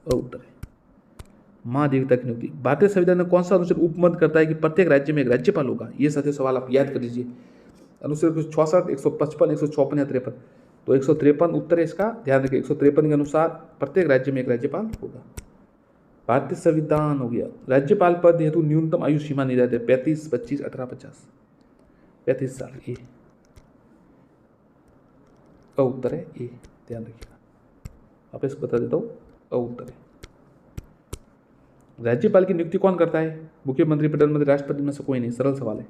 और उत्तर है महाधिवक्ता की नियुक्ति। भारतीय संविधान में कौन सा अनुच्छेद उपमत करता है कि प्रत्येक राज्य में एक राज्यपाल होगा? ये साथियों सवाल आप याद कर लीजिए। अनुच्छेद 166, 155, 154 या 53? तो 153 उत्तर है इसका, ध्यान रखिए। 153 के अनुसार प्रत्येक राज्य में एक राज्यपाल होगा। भारतीय संविधान हो गया। राज्यपाल पद हेतु न्यूनतम आयु सीमा निर्धारित है, 35, 25, 18, 50? 35 साल। ये उत्तर है, ये ध्यान रखिएगा। आप इसको बता देता हूँ, उत्तर है। राज्यपाल की नियुक्ति कौन करता है? मुख्यमंत्री, प्रधानमंत्री, राष्ट्रपति में से कोई नहीं, सरल सवाल है।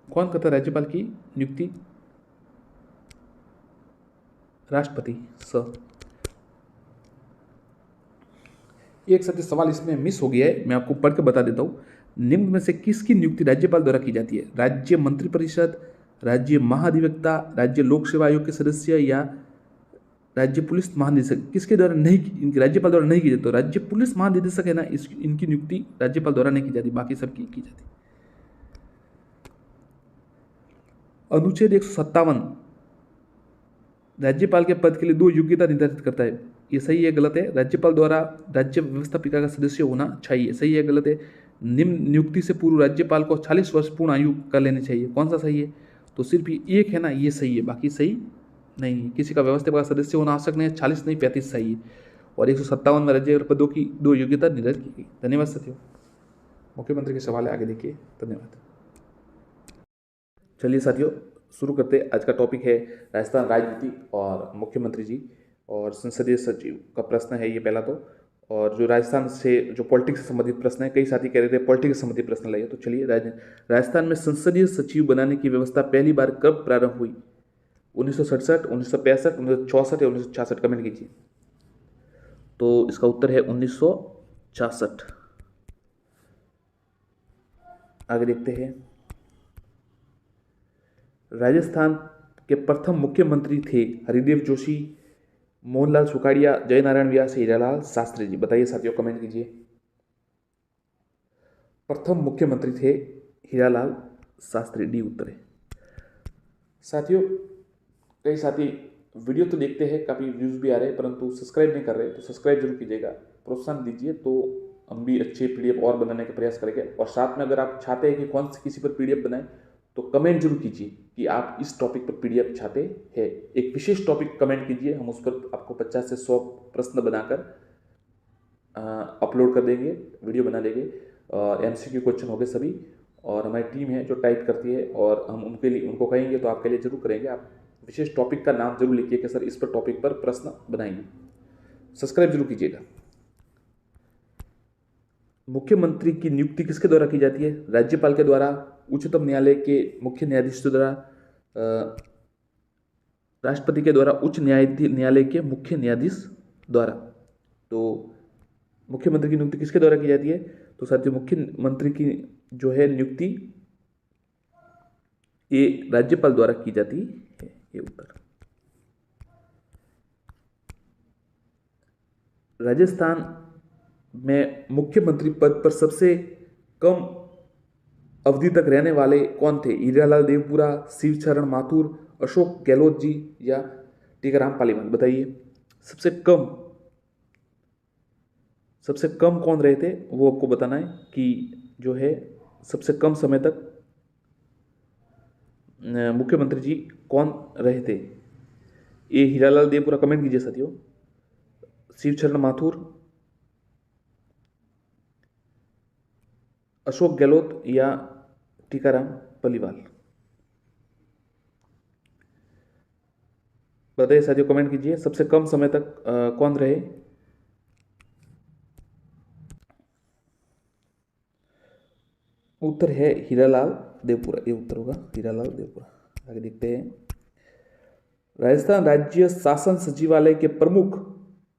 कौन करता है राज्यपाल की नियुक्ति? राष्ट्रपति। स एक साथी सवाल इसमें मिस हो गया है, मैं आपको पढ़ के बता देता हूं। निम्न में से किसकी नियुक्ति राज्यपाल द्वारा की जाती है? राज्य मंत्रिपरिषद, राज्य महाधिवक्ता, राज्य लोक सेवा आयोग के सदस्य या राज्य पुलिस महानिदेशक? किसके द्वारा नहीं, इनकी राज्यपाल द्वारा नहीं की जाती? तो राज्य पुलिस महानिदेशक है ना, इनकी नियुक्ति राज्यपाल द्वारा नहीं की जाती, बाकी सबकी की जाती। अनुच्छेद 157 राज्यपाल के पद के लिए 2 योग्यता निर्धारित करता है। ये सही है गलत है? राज्यपाल द्वारा राज्य व्यवस्थापिका का सदस्य होना चाहिए। सही है गलत है? निम्न नियुक्ति से पूर्व राज्यपाल को 40 वर्ष पूर्ण आयु कर लेनी चाहिए। कौन सा सही है? तो सिर्फ ये एक है ना, ये सही है, बाकी सही नहीं है। किसी का व्यवस्थापिका का सदस्य होना आवश्यक नहीं है, 40 नहीं 35 सही है। और 157 में राज्य पदों की 2 योग्यता निर्धारित की गई। धन्यवाद साथियों। मुख्यमंत्री के सवाल है, आगे देखिए। धन्यवाद। चलिए साथियों शुरू करते हैं। आज का टॉपिक है राजस्थान राजनीति और मुख्यमंत्री जी और संसदीय सचिव का प्रश्न है ये पहला तो। और जो राजस्थान से जो पॉलिटिक्स से संबंधित प्रश्न है, कई साथी कह रहे थे पॉलिटिक्स से संबंधित प्रश्न लाइए, तो चलिए राजस्थान में संसदीय सचिव बनाने की व्यवस्था पहली बार कब प्रारंभ हुई? 1967, 1965, 1964 या 1966? कमेंट कीजिए। तो इसका उत्तर है 1966। आगे देखते हैं। राजस्थान के प्रथम मुख्यमंत्री थे हरिदेव जोशी, मोहनलाल सुखाड़िया, जयनारायण व्यास, हीरालाल शास्त्री जी। बताइए साथियों, कमेंट कीजिए। प्रथम मुख्यमंत्री थे हीरालाल शास्त्री, डी उत्तर है। साथियों कई साथी वीडियो तो देखते हैं, काफ़ी व्यूज़ भी आ रहे हैं, परंतु सब्सक्राइब नहीं कर रहे, तो सब्सक्राइब जरूर कीजिएगा, प्रोत्साहन दीजिए, तो हम भी अच्छे पीडीएफ और बनाने का प्रयास करेंगे। और साथ में अगर आप चाहते हैं कि कौन सी किसी पर पीडीएफ बनाएं, तो कमेंट जरूर कीजिए कि आप इस टॉपिक पर पीडीएफ चाहते हैं। एक विशेष टॉपिक कमेंट कीजिए, हम उस पर आपको 50 से 100 प्रश्न बनाकर अपलोड कर देंगे, वीडियो बना देंगे। MCQ क्वेश्चन हो गए सभी, और हमारी टीम है जो टाइप करती है, और हम उनके लिए उनको कहेंगे तो आपके लिए जरूर करेंगे। आप विशेष टॉपिक का नाम जरूर लिखिए कि सर इस पर टॉपिक पर प्रश्न बनाइए। सब्सक्राइब जरूर कीजिएगा। मुख्यमंत्री की नियुक्ति किसके द्वारा की जाती है? राज्यपाल के द्वारा, उच्चतम न्यायालय के मुख्य न्यायाधीश के द्वारा, राष्ट्रपति के द्वारा, उच्च न्यायालय के मुख्य न्यायाधीश द्वारा। तो मुख्यमंत्री की नियुक्ति किसके द्वारा की जाती है? तो साथियों मुख्यमंत्री की जो है नियुक्ति ये राज्यपाल द्वारा की जाती है, ये उत्तर। राजस्थान में मुख्यमंत्री पद पर सबसे कम अवधि तक रहने वाले कौन थे? हीरालाल देवपुरा, शिवचरण माथुर, अशोक गहलोत जी या टीकाराम पालीवाल? बताइए सबसे कम कौन रहे थे, वो आपको बताना है कि जो है सबसे कम समय तक मुख्यमंत्री जी कौन रहे थे। ये हीरालाल देवपुरा, कमेंट कीजिए साथियों। शिवचरण माथुर, अशोक गहलोत या टीकाराम पालीवाल? बताइए साथियों, कमेंट कीजिए सबसे कम समय तक कौन रहे। उत्तर है हीरालाल देवपुरा, ये उत्तर होगा हीरालाल देवपुरा। आगे देखते हैं। राजस्थान राज्य शासन सचिवालय के प्रमुख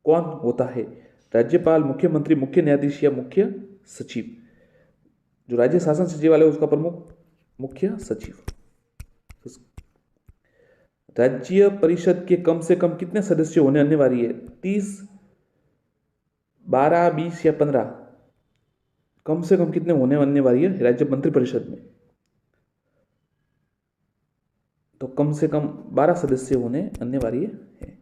कौन होता है? राज्यपाल, मुख्यमंत्री, मुख्य न्यायाधीश या मुख्य सचिव? जो राज्य शासन सचिवालय उसका प्रमुख मुख्य सचिव। राज्य परिषद के कम से कम कितने सदस्य होने अनिवार्य है? 30, 12, 20 या 15? कम से कम कितने होने अनिवार्य है राज्य मंत्रिपरिषद में? तो कम से कम 12 सदस्य होने अनिवार्य है।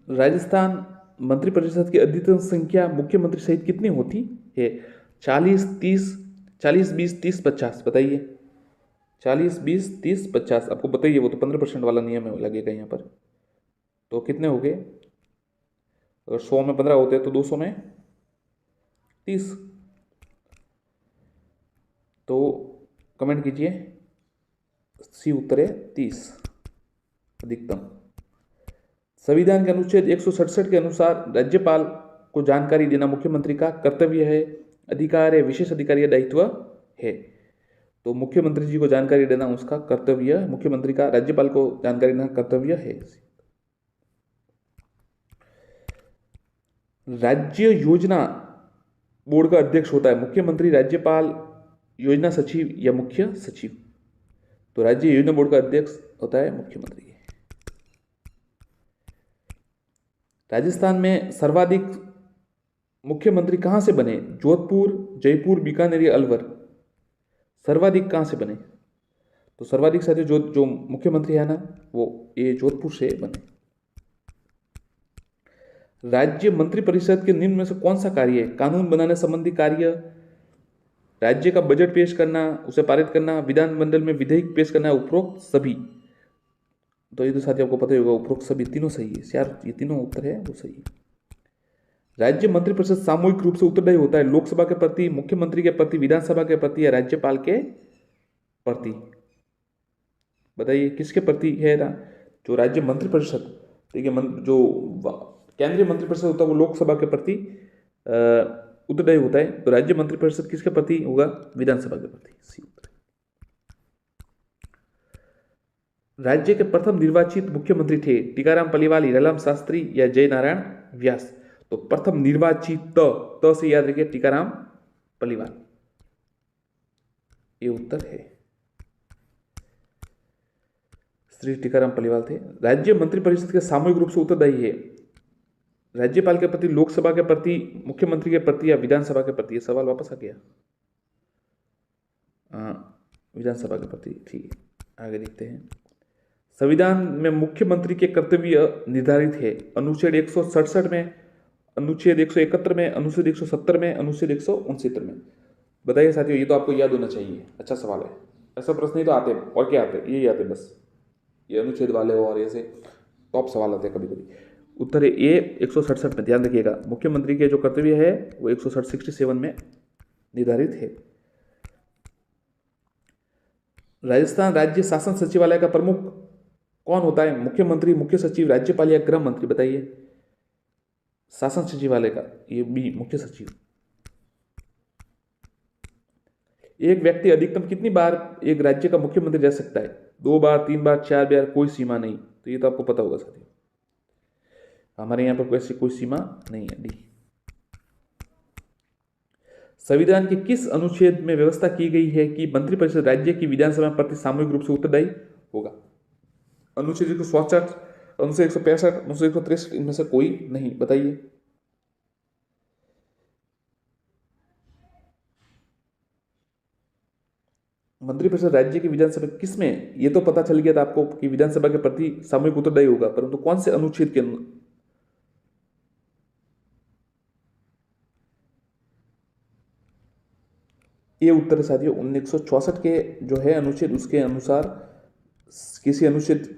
राजस्थान मंत्रिपरिषद की अधिकतम संख्या मुख्यमंत्री सहित कितनी होती है? 40, 30, 40, 20, 30, 50? बताइए। 40, 20, 30, 50 आपको बताइए, वो तो 15% वाला नियम है लगेगा यहाँ पर। तो कितने हो गए? अगर 100 में 15 होते हैं तो 200 में 30। तो कमेंट कीजिए, सी उत्तर है 30 अधिकतम। संविधान के अनुच्छेद 167 के अनुसार राज्यपाल को जानकारी देना मुख्यमंत्री का कर्तव्य है, अधिकार है, विशेष अधिकार या दायित्व है? तो मुख्यमंत्री जी को जानकारी देना उसका कर्तव्य, मुख्यमंत्री का राज्यपाल को जानकारी देना कर्तव्य है। राज्य योजना बोर्ड का अध्यक्ष होता है मुख्यमंत्री, राज्यपाल, योजना सचिव या मुख्य सचिव? तो राज्य योजना बोर्ड का अध्यक्ष होता है मुख्यमंत्री। राजस्थान में सर्वाधिक मुख्यमंत्री कहां से बने? जोधपुर, जयपुर, बीकानेर या अलवर? सर्वाधिक कहाँ से बने? तो सर्वाधिक साथियों जो मुख्यमंत्री है ना, वो ये जोधपुर से बने। राज्य मंत्रिपरिषद के निम्न में से कौन सा कार्य है? कानून बनाने संबंधी कार्य, राज्य का बजट पेश करना, उसे पारित करना, विधानमंडल में विधेयक पेश करना, उपरोक्त सभी। तो ये तो साथियों आपको पता ही होगा, उपरोक्त सभी तीनों सही है यार, ये तीनों उत्तर है वो सही है। राज्य मंत्रिपरिषद सामूहिक रूप से उत्तरदायी होता है लोकसभा के प्रति, मुख्यमंत्री के प्रति, विधानसभा के प्रति या राज्यपाल के प्रति? बताइए किसके प्रति है ना? जो राज्य मंत्रिपरिषद, ठीक है, जो केंद्रीय मंत्रिपरिषद होता है वो लोकसभा के प्रति उत्तरदायी होता है। तो राज्य मंत्रिपरिषद किसके प्रति होगा? विधानसभा के प्रति। सी उत्तर। राज्य के प्रथम निर्वाचित मुख्यमंत्री थे टीकाराम पलिवाल, हीरालाल शास्त्री या जयनारायण व्यास? तो प्रथम निर्वाचित त से याद रखिए, टीकाराम पलिवाल, ये उत्तर है। श्री टीकाराम पलिवाल थे। राज्य मंत्रिपरिषद के सामूहिक रूप से उत्तरदायी है राज्यपाल के प्रति, लोकसभा के प्रति, मुख्यमंत्री के प्रति या विधानसभा के प्रति? ये सवाल वापस आ गया। विधानसभा के प्रति, ठीक है। आगे देखते हैं। संविधान में मुख्यमंत्री के कर्तव्य निर्धारित है अनुच्छेद 167 में, अनुच्छेद 171 में, अनुच्छेद 170 में, अनुच्छेद 169 में? बताइए साथियों, ये तो आपको याद होना चाहिए। अच्छा सवाल है, ऐसा प्रश्न ही तो आते हैं, और क्या आते हैं? यही आते हैं बस, ये अनुच्छेद वाले और ऐसे टॉप सवाल आते हैं कभी कभी। उत्तर है ए 167 में। ध्यान रखिएगा, मुख्यमंत्री के जो कर्तव्य है वो 167 में निर्धारित है। राजस्थान राज्य शासन सचिवालय का प्रमुख कौन होता है? मुख्यमंत्री, मुख्य सचिव, राज्यपाल या गृह मंत्री? बताइए। शासन सचिवालय का ये बी, मुख्य सचिव। एक व्यक्ति अधिकतम कितनी बार एक राज्य का मुख्यमंत्री रह सकता है? 2 बार, 3 बार, 4 बार? कोई सीमा नहीं। तो ये तो आपको पता होगा साथियों, हमारे यहां पर ऐसी कोई सीमा नहीं है। डी। संविधान के किस अनुच्छेद में व्यवस्था की गई है कि मंत्रिपरिषद राज्य की विधानसभा प्रति सामूहिक रूप से उत्तरदायी होगा? अनुच्छेद 167, अनुच्छेद 165, अनुच्छेद 163, इनमें से कोई नहीं? बताइए। मंत्रिपरिषद राज्य की विधानसभा किस में? ये तो पता चल गया था आपको कि विधानसभा के प्रति सामूहिक उत्तरदायी होगा, परंतु कौन से अनुच्छेद के? ये उत्तर है साथियों 1964 के जो है अनुच्छेद, उसके अनुसार किसी अनुच्छेद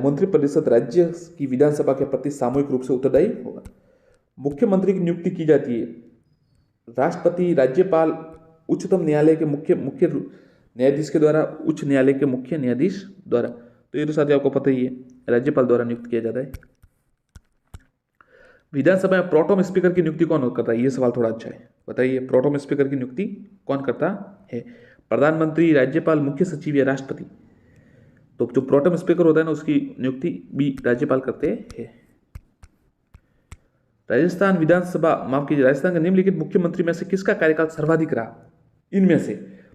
मंत्रिपरिषद राज्य की विधानसभा के प्रति सामूहिक रूप से उत्तरदायी होगा। मुख्यमंत्री की नियुक्ति की जाती है राष्ट्रपति, राज्यपाल, उच्चतम न्यायालय के मुख्य न्यायाधीश के द्वारा, उच्च न्यायालय के मुख्य न्यायाधीश द्वारा? तो ये तो साथियों आपको पता ही है, राज्यपाल द्वारा नियुक्त किया जाता है। विधानसभा में प्रोटेम स्पीकर की नियुक्ति कौन करता है? ये सवाल थोड़ा अच्छा है, बताइए। प्रोटेम स्पीकर की नियुक्ति कौन करता है? प्रधानमंत्री, राज्यपाल, मुख्य सचिव या राष्ट्रपति? तो जो प्रोटेम स्पीकर होता है ना, उसकी नियुक्ति भी राज्यपाल करते हैं। राजस्थान विधानसभा, माफ कीजिए, राजस्थान के निम्नलिखित मुख्यमंत्री में से किसका कार्यकाल सर्वाधिक रहा? इनमें से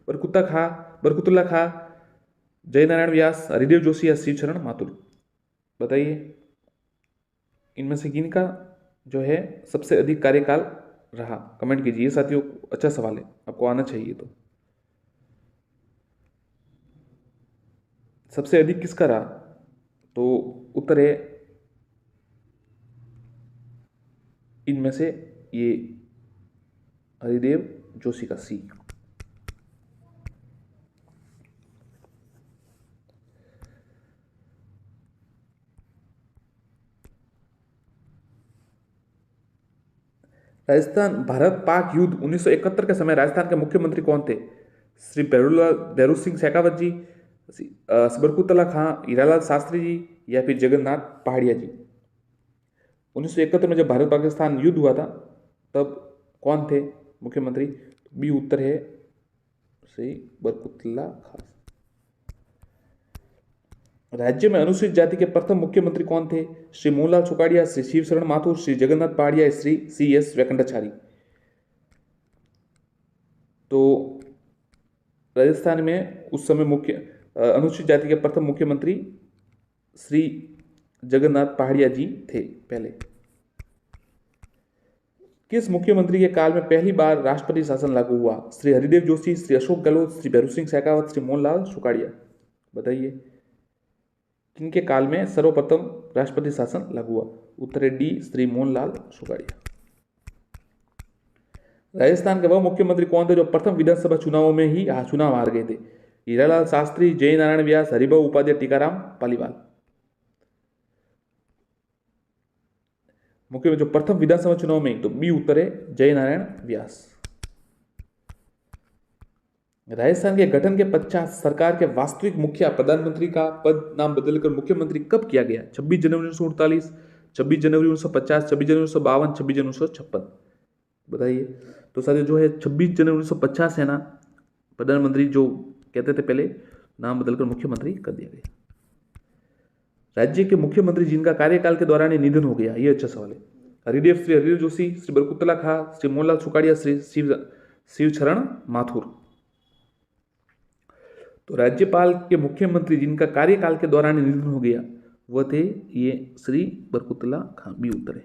बरकुतुल्ला खां, जयनारायण व्यास, हरिदेव जोशी या शिवशरण माथुर? बताइए, इनमें से किनका जो है सबसे अधिक कार्यकाल रहा? कमेंट कीजिए साथियों, अच्छा सवाल है, आपको आना चाहिए। तो सबसे अधिक किसका रहा? तो उत्तर है इनमें से ये हरिदेव जोशी का, सी। राजस्थान भारत पाक युद्ध 1971 के समय राजस्थान के मुख्यमंत्री कौन थे? श्री भैरू सिंह शेखावत जी, बरकुतुल्ला खां, हीरालाल शास्त्री जी या फिर जगन्नाथ पहाड़िया जी? 1971 में जब भारत पाकिस्तान युद्ध हुआ था तब कौन थे मुख्यमंत्री? बी उत्तर है श्री बरकुतुल्ला खां। राज्य में अनुसूचित जाति के प्रथम मुख्यमंत्री कौन थे? श्री मोहनलाल सुखाड़िया, श्री शिवशरण माथुर, श्री जगन्नाथ पहाड़िया, श्री CS वेंकटाचारी? तो राजस्थान में उस समय अनुसूचित जाति के प्रथम मुख्यमंत्री श्री जगन्नाथ पहाड़िया जी थे पहले। किस मुख्यमंत्री के काल में पहली बार राष्ट्रपति शासन लागू हुआ? श्री हरिदेव जोशी, श्री अशोक गहलोत, श्री भैरू सिंह शेखावत, श्री मोहनलाल सुखाड़िया। बताइए किनके काल में सर्वप्रथम राष्ट्रपति शासन लागू हुआ? उत्तर है डी, श्री मोहनलाल सुखाड़िया। राजस्थान के वह मुख्यमंत्री कौन थे जो प्रथम विधानसभा चुनावों में ही चुनाव हार गए थे? हीरालाल शास्त्री, जय नारायण व्यास, हरिभाऊ उपाध्याय, टीकाराम पालीवाल। मुख्यमंत्री जो प्रथम विधानसभा चुनाव में, तो बी उत्तर है जय नारायण व्यास। राजस्थान के गठन के पश्चात सरकार के वास्तविक मुखिया प्रधानमंत्री का पद नाम बदलकर मुख्यमंत्री कब किया गया? 26 जनवरी 1948, 26 जनवरी 1950, 26 जनवरी 1952, 26 जनवरी 1956। बताइए। तो साथियों जो है 26 जनवरी 1950 है ना, प्रधानमंत्री जो कहते थे पहले, नाम बदलकर मुख्यमंत्री कर दिया गया। राज्य के मुख्यमंत्री जिनका कार्यकाल के दौरान ही निधन हो गया, ये अच्छा सवाल है। हरिदेव, श्री हरिदेव जोशी, श्री बरकुतला खा, श्री मोहनलाल सुखाड़िया, श्री शिवचरण माथुर। तो राज्यपाल के मुख्यमंत्री जिनका कार्यकाल के दौरान ही निधन हो गया वह थे ये श्री बरकुतला खां, बी उत्तर है।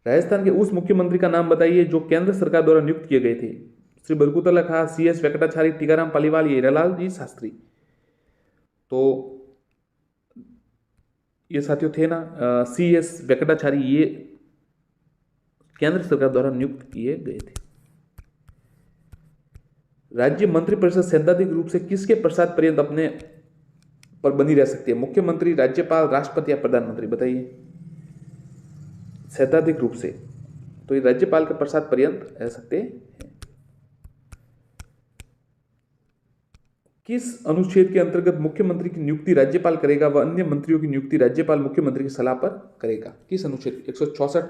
राजस्थान के उस मुख्यमंत्री का नाम बताइए जो केंद्र सरकार द्वारा नियुक्त किए गए थे? श्री बरकुतला खां, CS वेंकटाचारी, टीकाराम पालीवाल, ये हीरालाल जी शास्त्री। तो ये साथियों थे ना CS वेंकटाचारी, ये केंद्र सरकार द्वारा नियुक्त किए गए थे। राज्य मंत्रिपरिषद सैद्धांतिक रूप से किसके प्रसाद पर्यंत अपने पर बनी रह सकती है? मुख्यमंत्री, राज्यपाल, राष्ट्रपति या प्रधानमंत्री? बताइए। सैद्धांतिक रूप से तो ये राज्यपाल के प्रसाद पर्यंत रह सकते हैं। किस अनुच्छेद के अंतर्गत मुख्यमंत्री की नियुक्ति राज्यपाल करेगा व अन्य मंत्रियों की नियुक्ति राज्यपाल मुख्यमंत्री की सलाह पर करेगा? किस अनुच्छेद? 164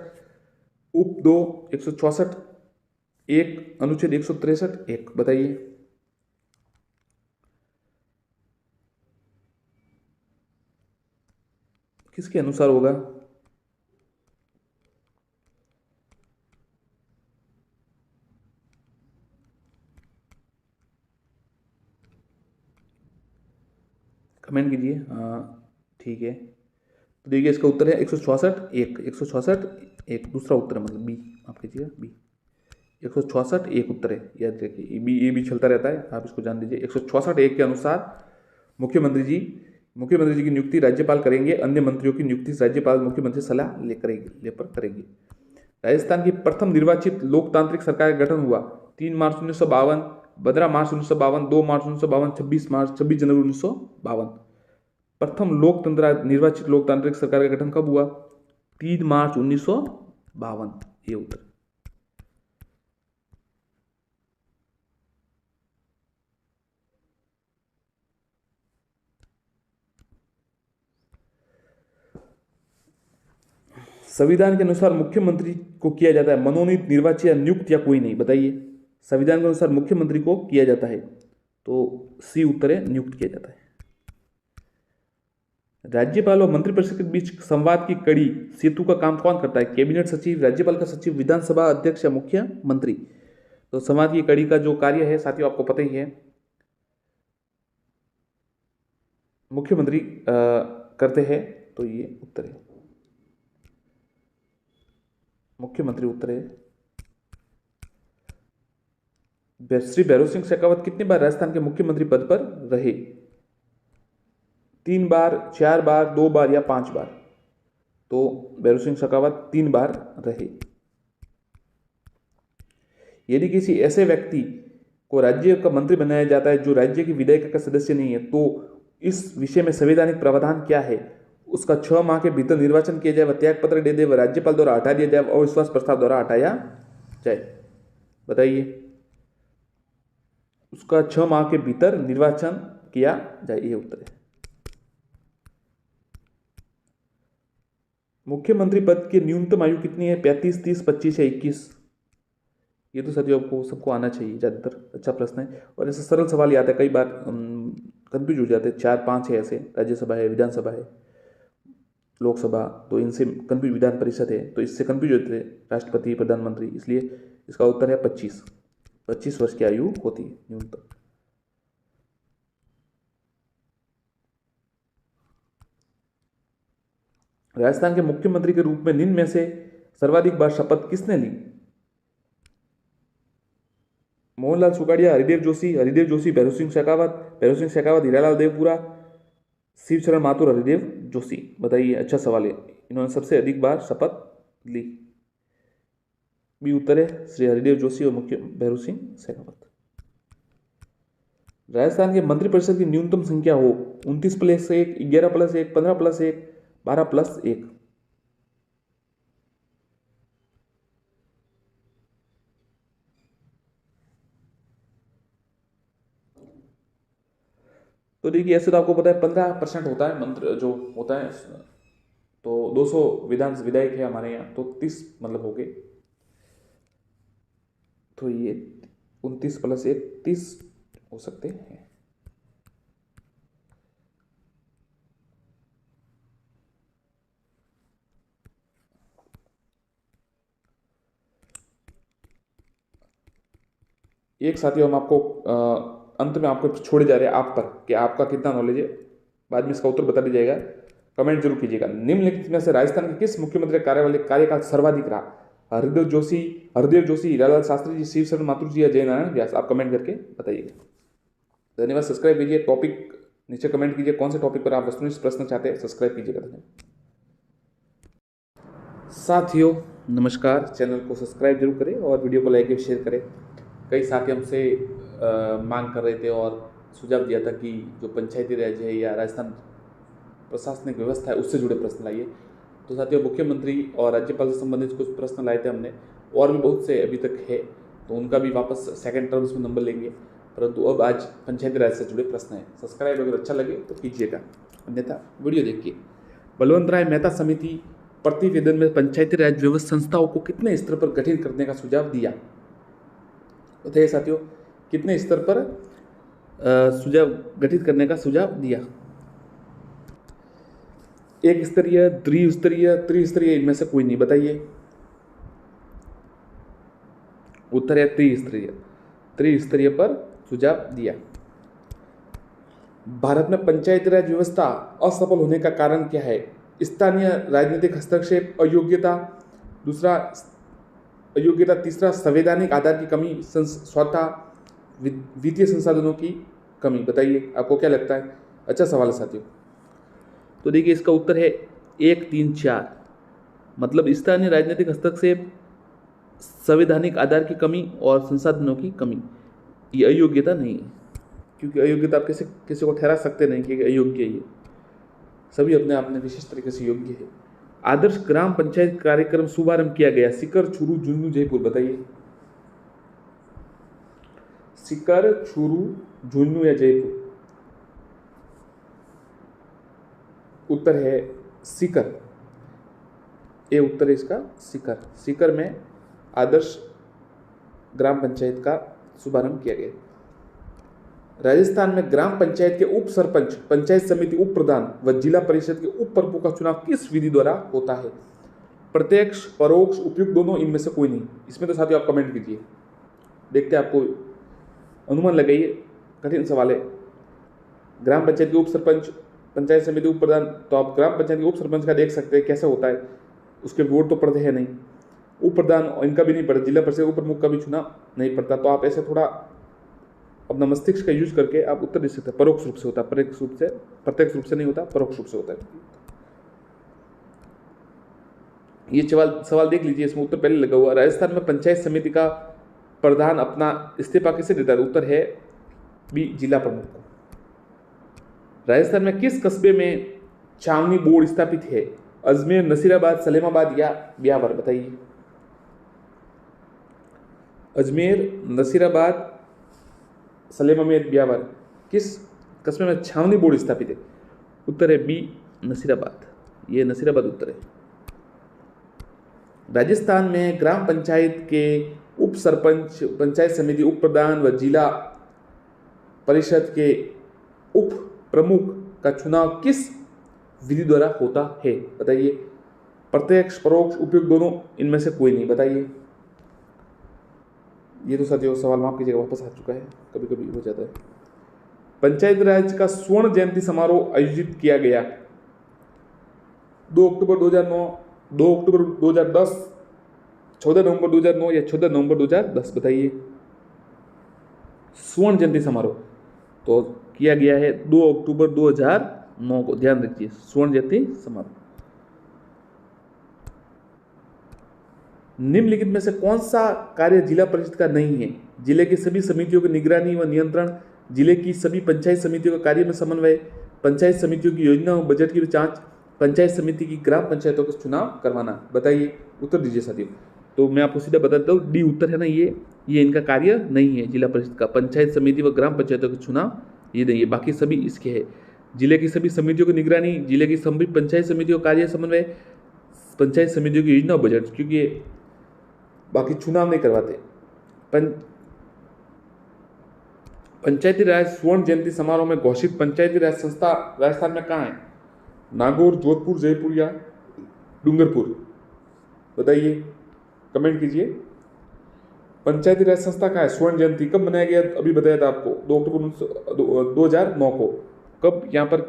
उप 2, 164 1, अनुच्छेद 163 1। बताइए। किसके अनुसार होगा? कमेंट कीजिए। ठीक है, तो देखिए इसका उत्तर है 164 1, 164 1 दूसरा उत्तर है, मतलब बी, माफ कीजिएगा बी, 164 1 उत्तर है, याद रखिए। बी, ये भी चलता रहता है, आप इसको जान लीजिए। 164 1 के अनुसार मुख्यमंत्री जी की नियुक्ति राज्यपाल करेंगे, अन्य मंत्रियों की नियुक्ति राज्यपाल मुख्यमंत्री सलाह लेकर करेंगे। राजस्थान की प्रथम निर्वाचित लोकतांत्रिक सरकार का गठन हुआ 3 मार्च 1952, 15 मार्च 1952, 2 मार्च 1952, 26 जनवरी 1952। प्रथम निर्वाचित लोकतांत्रिक सरकार का गठन कब हुआ? 3 मार्च 1952, ये उत्तर। संविधान के अनुसार मुख्यमंत्री को किया जाता है मनोनीत, निर्वाचित या नियुक्त या कोई नहीं? बताइए। संविधान के अनुसार मुख्यमंत्री को किया जाता है, तो सी उत्तर है, नियुक्त किया जाता है। राज्यपाल और मंत्रिपरिषद के बीच संवाद की कड़ी सेतु का काम कौन करता है? कैबिनेट सचिव, राज्यपाल का सचिव, विधानसभा अध्यक्ष या मुख्यमंत्री? तो संवाद की कड़ी का जो कार्य है साथियों आपको पता ही है, मुख्यमंत्री करते हैं, तो ये उत्तर है, मुख्यमंत्री उत्तर है। श्री भैरू सिंह शेखावत कितनी बार राजस्थान के मुख्यमंत्री पद पर रहे? 3 बार, 4 बार, 2 बार या 5 बार? तो भैरू सिंह शेखावत 3 बार रहे। यदि किसी ऐसे व्यक्ति को राज्य का मंत्री बनाया जाता है जो राज्य की विधायिका का सदस्य नहीं है, तो इस विषय में संवैधानिक प्रावधान क्या है? उसका 6 माह के भीतर निर्वाचन किया जाए, वह त्याग पत्र दे दे, वह राज्यपाल द्वारा हटा दिया जाए, अविश्वास प्रस्ताव द्वारा हटाया जाए? बताइए। उसका 6 माह के भीतर निर्वाचन किया जाए, ये उत्तर है। मुख्यमंत्री पद की न्यूनतम आयु कितनी है? 35, 30, 25 या 21? ये तो साथियों आपको सबको आना चाहिए, ज़्यादातर अच्छा प्रश्न है, और ऐसे सरल सवाल ही आता है, कई बार कंफ्यूज हो जाते हैं। 4 5 है ऐसे, राज्यसभा है, विधानसभा है, लोकसभा, तो इनसे कंफ्यूज, विधान परिषद है तो इससे कंफ्यूज होते हैं, राष्ट्रपति, प्रधानमंत्री, इसलिए इसका उत्तर है 25 वर्ष की आयु होती है न्यूनतम। राजस्थान के मुख्यमंत्री के रूप में निम्न में से सर्वाधिक बार शपथ किसने ली? मोहनलाल सुगाड़िया, हरिदेव जोशी, भैरव सिंह शेखावत, हीरालाल देवपुरा, शिवचरण माथुर, हरिदेव जोशी। बताइए, अच्छा सवाल है। इन्होंने सबसे अधिक बार शपथ ली। बी उत्तर है श्री हरिदेव जोशी और मुख्य भैरव सिंह शेखावत। राजस्थान के मंत्रिपरिषद की न्यूनतम संख्या हो 29+1, 11+1, 15+1, 12+1। तो देखिए, ऐसे तो आपको पता है 15% होता है मंत्र जो होता है, तो 200 विधायक है हमारे यहाँ, तो 30 मतलब हो गए, तो ये 29+1 30 हो सकते हैं। एक साथियों, हम आपको अंत में आपको छोड़े जा रहे हैं आप पर कि आपका कितना नॉलेज है, बाद में इसका उत्तर बता दिया जाएगा, कमेंट जरूर कीजिएगा। निम्नलिखित में से राजस्थान के किस मुख्यमंत्री कार्यकाल सर्वाधिक रहा? हरदेव जोशी, हीरालाल शास्त्री जी, शिवशरण माथुर जी या जयनारायण व्यास? आप कमेंट करके बताइएगा। धन्यवाद। सब्सक्राइब कीजिए। टॉपिक नीचे कमेंट कीजिए, कौन से टॉपिक पर आप वस्तुनिष्ठ प्रश्न चाहते हैं, सब्सक्राइब कीजिएगा। धन्यवाद साथियों, नमस्कार। चैनल को सब्सक्राइब जरूर करें और वीडियो को लाइक और शेयर करें। कई साथी हमसे मांग कर रहे थे और सुझाव दिया था कि जो पंचायती राज है या राजस्थान प्रशासनिक व्यवस्था है उससे जुड़े प्रश्न लाइए। तो साथियों, मुख्यमंत्री और राज्यपाल से संबंधित कुछ प्रश्न लाए थे हमने, और भी बहुत से अभी तक है, तो उनका भी वापस सेकंड टर्म्स में नंबर लेंगे, परंतु अब आज पंचायती राज से जुड़े प्रश्न हैं। सब्सक्राइब अगर अच्छा लगे तो कीजिएगा, अन्यथा वीडियो देखिए। बलवंत राय मेहता समिति प्रतिवेदन में पंचायती राज व्यवस्था संस्थाओं को कितने स्तर पर गठित करने का सुझाव दिया? बताइए साथियों, कितने स्तर पर सुझाव गठित करने का सुझाव दिया? एक स्तरीय, द्विस्तरीय, त्रिस्तरीय, इनमें से कोई नहीं। बताइए, उत्तर है त्रिस्तरीय। त्रिस्तरीय पर सुझाव दिया। भारत में पंचायती राज व्यवस्था असफल होने का कारण क्या है? स्थानीय राजनीतिक हस्तक्षेप, अयोग्यता, दूसरा अयोग्यता, तीसरा संवैधानिक आधार की कमी, चौथा वित्तीय संसाधनों की कमी। बताइए, आपको क्या लगता है? अच्छा सवाल है साथियों। तो देखिए, इसका उत्तर है 1, 3, 4। मतलब स्थानीय राजनीतिक हस्तक्षेप, संवैधानिक आधार की कमी और संसाधनों की कमी। ये अयोग्यता नहीं है, क्योंकि अयोग्यता आप किसी को ठहरा सकते नहीं कि अयोग्य है। ये सभी अपने आप में विशेष तरीके से योग्य है। आदर्श ग्राम पंचायत कार्यक्रम शुभारंभ किया गया सीकर, चूरू, झुंझुनू, जयपुर। बताइए, सीकर, चूरू, झुंझुनू या जयपुर? उत्तर है सीकर। ये उत्तर है इसका, सीकर। सीकर में आदर्श ग्राम पंचायत का शुभारंभ किया गया। राजस्थान में ग्राम पंचायत के उप सरपंच, पंचायत समिति उप प्रधान व जिला परिषद के उप प्रमुख का चुनाव किस विधि द्वारा होता है? प्रत्यक्ष, परोक्ष, उपयुक्त, दोनों, इनमें से कोई नहीं। इसमें तो साथियों आप कमेंट कीजिए, देखते हैं आपको अनुमान लगाइए। कठिन सवाल है। ग्राम पंचायत के उप सरपंच, पंचायत समिति उप प्रधान, तो आप ग्राम पंचायत के उप सरपंच का देख सकते हैं कैसे होता है। उसके वोट तो पड़ते हैं नहीं। उप प्रधान इनका भी नहीं पड़ता, जिला परिषद उप प्रमुख का भी चुनाव नहीं पड़ता। तो आप ऐसे थोड़ा अपना मस्तिष्क का यूज करके आप उत्तर दे सकते हैं। परोक्ष रूप से होता है, प्रत्यक्ष रूप से नहीं होता, परोक्ष रूप से होता है। ये सवाल देख लीजिए, इसमें उत्तर पहले लगा हुआ। राजस्थान में पंचायत समिति का प्रधान अपना इस्तीफा किसे देता है? उत्तर है बी, जिला प्रमुख। राजस्थान में किस कस्बे में छावनी बोर्ड स्थापित है? अजमेर, नसीराबाद, सलेमाबाद या ब्यावर? बताइए, अजमेर, नसीराबाद, सलेमाबाद, ब्यावर, किस कस्बे में छावनी बोर्ड स्थापित है? उत्तर है बी, नसीराबाद। ये नसीराबाद उत्तर है। राजस्थान में ग्राम पंचायत के उप सरपंच, पंचायत समिति उप प्रधान व जिला परिषद के उप प्रमुख का चुनाव किस विधि द्वारा होता है? बताइए, प्रत्यक्ष, परोक्ष, उपयुक्त, दोनों, इनमें से कोई नहीं। बताइए। ये तो साथियों सवाल माफ कीजिएगा वापस आ चुका है, कभी कभी हो जाता है। पंचायत राज का स्वर्ण जयंती समारोह आयोजित किया गया 2 अक्टूबर 2009, 2 अक्टूबर 2010, 14 नवंबर 2009 या 14 नवंबर 2010, बताइए। स्वर्ण जयंती समारोह तो किया गया है 2 अक्टूबर 2009 को, ध्यान रखिए, स्वर्ण जयंती समारोह। निम्नलिखित में से कौन सा कार्य जिला परिषद का नहीं है? जिले की सभी समितियों की निगरानी व नियंत्रण, जिले की सभी पंचायत समितियों का कार्य में समन्वय, पंचायत समितियों की योजना व बजट की जांच, पंचायत समिति की ग्राम पंचायतों का चुनाव करवाना। बताइए, उत्तर दीजिए साथियों। तो मैं आपको सीधा बता देता हूँ, डी उत्तर है ना, ये इनका कार्य नहीं है जिला परिषद का। पंचायत समिति व ग्राम पंचायतों के चुनाव ये नहीं है, बाकी सभी इसके है। जिले की सभी समितियों की निगरानी, जिले की सभी पंचायत समितियों का कार्य समन्वय, पंचायत समितियों की योजना बजट, क्योंकि ये बाकी चुनाव नहीं करवाते। पंचायती राज स्वर्ण जयंती समारोह में घोषित पंचायती राज संस्था राजस्थान में कहाँ है? नागौर, जोधपुर, जयपुर या डूंगरपुर? बताइए, कमेंट कीजिए। पंचायती राज संस्था कहाँ है? स्वर्ण जयंती कब मनाया गया? अभी बताया था आपको, 2 अक्टूबर 2009 को। कब यहाँ पर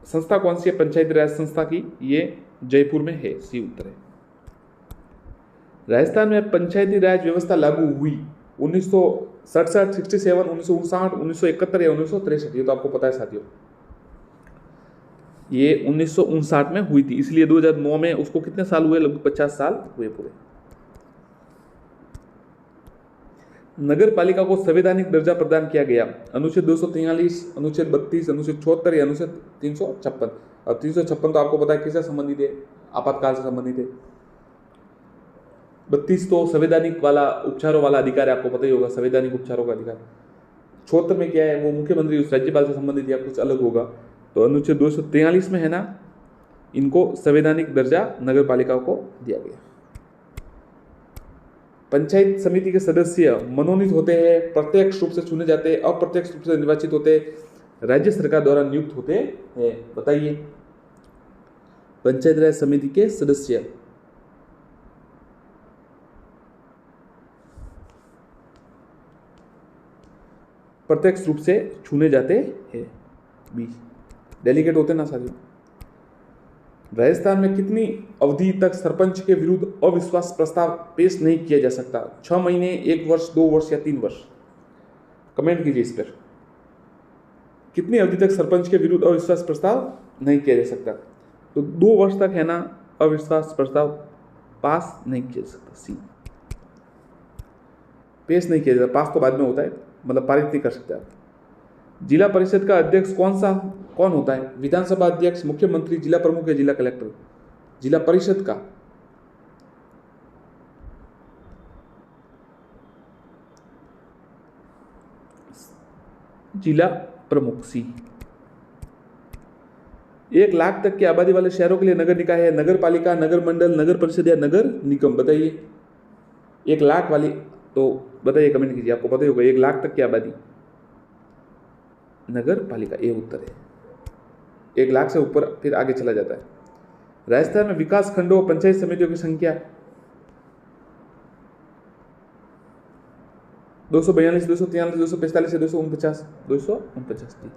संस्था कौन सी है पंचायती राज संस्था की? ये जयपुर में है, सी उत्तर है। राजस्थान में पंचायती राज व्यवस्था लागू हुई 1967, 67, 1959, 1971 या 1963? ये तो आपको पता है साथियों, ये 1959 में हुई थी, इसलिए 2009 में उसको कितने साल हुए? लगभग 50 साल हुए पूरे। नगर पालिका को संवैधानिक दर्जा प्रदान किया गया, अनुच्छेद 243, अनुच्छेद 32, अनुच्छेद 74 या अनुच्छेद 356? अब 356 तो आपको पता है किससे संबंधित है? आपातकाल से संबंधित है। 32 तो संवैधानिक वाला उपचारों वाला अधिकार है, आपको पता ही होगा, संवैधानिक उपचारों का अधिकार। 74 में क्या है? वो मुख्यमंत्री उस राज्यपाल से संबंधित या कुछ अलग होगा। तो अनुच्छेद 243 में है ना, इनको संवैधानिक दर्जा नगर पालिकाओं को दिया गया। पंचायत समिति के सदस्य मनोनीत होते हैं, प्रत्यक्ष रूप से चुने जाते हैं, अप्रत्यक्ष रूप से निर्वाचित होते हैं, राज्य सरकार द्वारा नियुक्त होते हैं? बताइए, पंचायत राज समिति के सदस्य प्रत्यक्ष रूप से चुने जाते हैं, बी। डेलीगेट होते ना साथियों। राजस्थान में कितनी अवधि तक सरपंच के विरुद्ध अविश्वास प्रस्ताव पेश नहीं किया जा सकता? 6 महीने, 1 वर्ष, 2 वर्ष या 3 वर्ष? कमेंट कीजिए इस पर। कितनी अवधि तक सरपंच के विरुद्ध अविश्वास प्रस्ताव नहीं किया जा सकता? तो 2 वर्ष तक है ना, अविश्वास प्रस्ताव पास नहीं किया जा सकता, सी। पेश नहीं किया जाता, पास तो बाद में होता है, मतलब पारित नहीं कर सकते आप। जिला परिषद का अध्यक्ष कौन होता है? विधानसभा अध्यक्ष, मुख्यमंत्री, जिला प्रमुख या जिला कलेक्टर? जिला परिषद का जिला प्रमुख, सी। 1 लाख तक की आबादी वाले शहरों के लिए नगर निकाय है, नगर पालिका, नगर मंडल, नगर परिषद या नगर निगम? बताइए, 1 लाख वाली तो बताइए, कमेंट कीजिए, आपको पता ही होगा। 1 लाख तक की आबादी, नगर पालिका, ये उत्तर है। 1 लाख से ऊपर फिर आगे चला जाता है। राजस्थान में विकास खंडों, पंचायत समितियों की संख्या 242, 243, 245 या 249? 249 थी।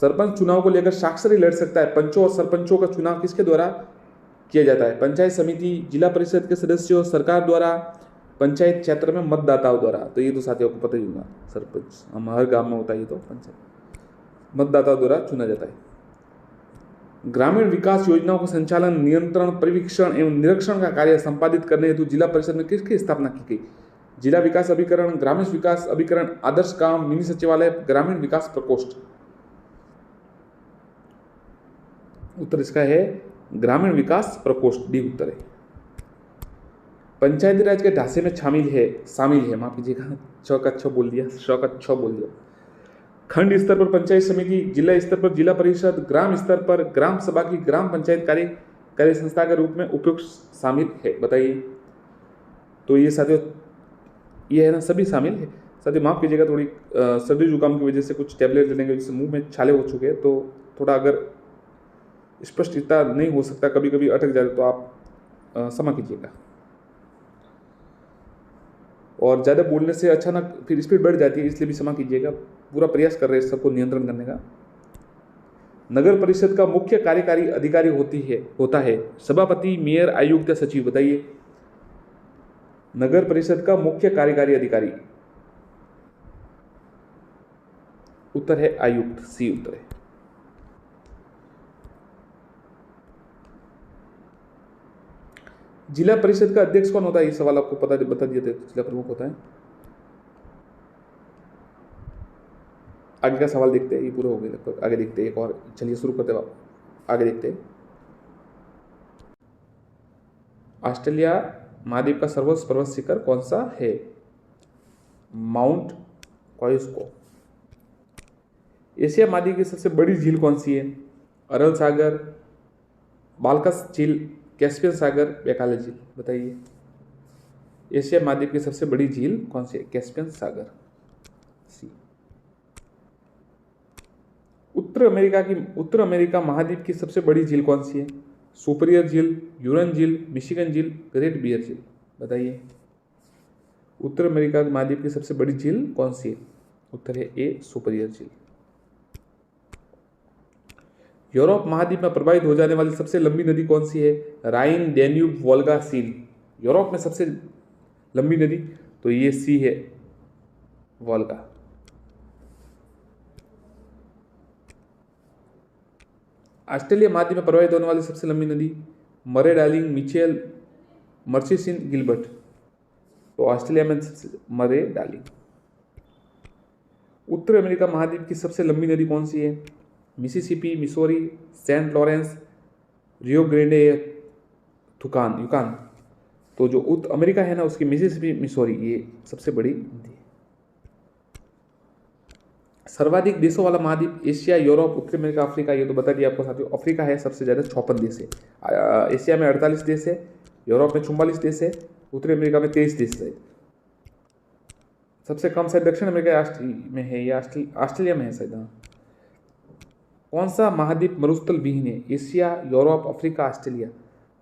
सरपंच चुनाव को लेकर साक्षरी लड़ सकता है। पंचों और सरपंचों का चुनाव किसके द्वारा किया जाता है? पंचायत समिति, जिला परिषद के सदस्यों, सरकार द्वारा, पंचायत क्षेत्र में मतदाताओं द्वारा? तो ये तो साथियों को पता ही होगा, सरपंच हम हर गांव में होता है, ये तो पंचायत मतदाताओं द्वारा चुना जाता है। ग्रामीण विकास योजनाओं का संचालन, नियंत्रण, परिवीक्षण एवं निरीक्षण का कार्य संपादित करने हेतु जिला परिषद में किसकी स्थापना की गई? जिला विकास अभिकरण, ग्रामीण विकास अभिकरण, आदर्श गांव, मिनी सचिवालय, ग्रामीण विकास प्रकोष्ठ? उत्तर इसका है ग्रामीण विकास प्रकोष्ठ, डी उत्तर है। पंचायती राज के ढांचे में शामिल है, माफ कीजिएगा, छ बोल दिया। खंड स्तर पर पंचायत समिति, जिला स्तर पर जिला परिषद, ग्राम स्तर पर ग्राम सभा की ग्राम पंचायत कार्य संस्था के रूप में उपयुक्त शामिल है? बताइए। तो ये साथियों, ये है ना, सभी शामिल है। साथियों माफ कीजिएगा, थोड़ी सर्दी जुकाम की वजह से कुछ टैबलेट लेने की वजह से मुंह में छाले हो चुके हैं, तो थोड़ा अगर स्पष्टता नहीं हो सकता, कभी कभी अटक जाए, तो आप क्षमा कीजिएगा। और ज़्यादा बोलने से अचानक फिर स्पीड बढ़ जाती है, इसलिए भी क्षमा कीजिएगा। पूरा प्रयास कर रहे हैं सबको नियंत्रण करने का। नगर परिषद का मुख्य कार्यकारी अधिकारी होता है सभापति, मेयर, आयुक्त या सचिव? बताइए। नगर परिषद का मुख्य कार्यकारी अधिकारी, उत्तर है आयुक्त, सी उत्तर है। जिला परिषद का अध्यक्ष कौन होता है? ये सवाल आपको बता दिए थे। जिला प्रमुख होता है। आगे का सवाल देखते हैं, ये पूरा हो गया लगभग। आगे देखते हैं एक और, चलिए शुरू करते हैं। आगे देखते हैं। ऑस्ट्रेलिया महाद्वीप का सर्वोच्च पर्वत शिखर कौन सा है? माउंट कॉइस्को। एशिया महाद्वीप की सबसे बड़ी झील कौन सी है? अरल सागर, बाल्कस झील, कैस्पियन सागर, बैकाले झील? बताइए। एशिया महाद्वीप की सबसे बड़ी झील कौन सी है? कैस्पियन सागर, सी। उत्तर अमेरिका महाद्वीप की सबसे बड़ी झील कौन सी है? सुपीरियर झील, यूरन झील, मिशिगन झील, ग्रेट बियर झील? बताइए। उत्तर अमेरिका महाद्वीप की सबसे बड़ी झील कौन सी है? उत्तर है ए, सुपीरियर झील। यूरोप महाद्वीप में प्रवाहित हो जाने वाली सबसे लंबी नदी कौन सी है? राइन, डैन्यूब, वोल्गा, सीन? यूरोप में सबसे लंबी नदी तो ये सी है, वोल्गा। ऑस्ट्रेलिया महाद्वीप में प्रवाहित होने वाली सबसे लंबी नदी? मरे, डार्लिंग, मिचेल, मर्चिसन, गिलबर्ट? तो ऑस्ट्रेलिया में मरे, डार्लिंग। उत्तर अमेरिका महाद्वीप की सबसे लंबी नदी कौन सी है? मिसिसिपी, मिसौरी, सेंट लॉरेंस, रियो ग्रेंडे, युकान? तो जो उत्तर अमेरिका है ना, उसकी मिसिसिपी, मिसौरी, ये सबसे बड़ी नदी है। सर्वाधिक देशों वाला महाद्वीप? एशिया, यूरोप, उत्तर अमेरिका, अफ्रीका? ये तो बता दिया आपको साथियों। अफ्रीका है सबसे ज़्यादा, 56 देश है। एशिया में 48 देश है, यूरोप में 44 देश है, उत्तर अमेरिका में 23 देश है। सबसे कम शायद दक्षिण अमेरिका में है, या ऑस्ट्रेलिया में है शायद। हाँ। कौन सा महाद्वीप मरुस्थल विहीन है? Asia, Europe, Africa, Australia?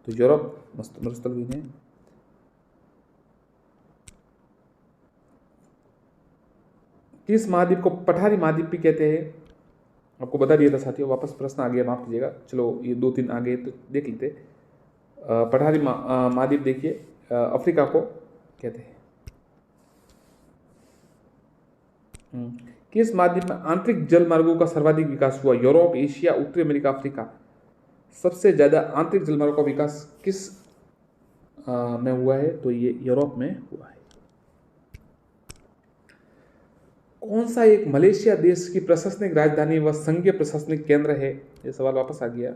तो यूरोप मरुस्थल विहीन है। किस महाद्वीप को पठारी महाद्वीप भी कहते हैं? आपको बता दिया था साथियों। वापस प्रश्न आ गया, माफ कीजिएगा। चलो ये 2-3 आ गए तो देख लेते। पठारी महाद्वीप देखिए, अफ्रीका को कहते हैं। किस महाद्वीप में आंतरिक जल मार्गों का सर्वाधिक विकास हुआ? यूरोप, एशिया, उत्तरी अमेरिका, अफ्रीका? सबसे ज्यादा आंतरिक जल मार्गों का विकास किस में हुआ है? तो ये यूरोप में हुआ है। कौन सा एक मलेशिया देश की प्रशासनिक राजधानी व संघीय प्रशासनिक केंद्र है? ये सवाल वापस आ गया।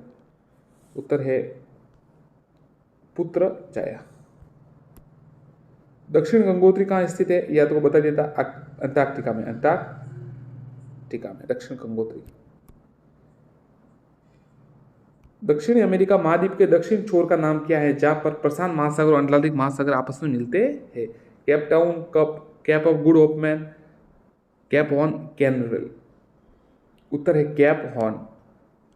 उत्तर है पुत्रजाया। दक्षिण गंगोत्री कहाँ स्थित है? या तो बता देता, अंटार्कटिका में। अंटार्कटिका में दक्षिण गंगोत्री। दक्षिणी अमेरिका महाद्वीप के दक्षिण छोर का नाम क्या है, जहां पर प्रशांत महासागर और अटलांटिक महासागर आपस में मिलते हैं? Cape Town, Cape of Good Hope मैन, कैप हॉर्न, कैनवेल? उत्तर है कैप हॉर्न।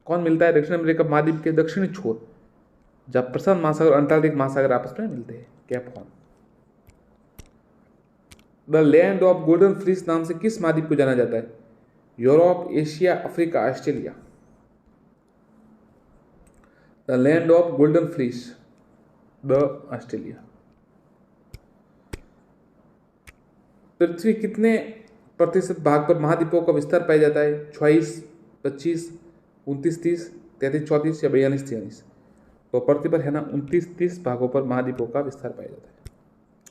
कौन मिलता है दक्षिण अमेरिका महाद्वीप के दक्षिणी छोर, जब प्रशांत महासागर और अंटार्कटिक महासागर आपस में मिलते हैं? Cape Horn. The land of golden fleece नाम से किस महाद्वीप को जाना जाता है? Europe, Asia, Africa, Australia? The land of golden fleece, the Australia. पृथ्वी कितने प्रतिशत भाग पर महाद्वीपों का विस्तार पाया जाता है? 26, 25, 29, 30, 33, 34 या 42, 43? तो पृथ्वी पर है ना 29, 30 भागों पर महाद्वीपों का विस्तार पाया जाता है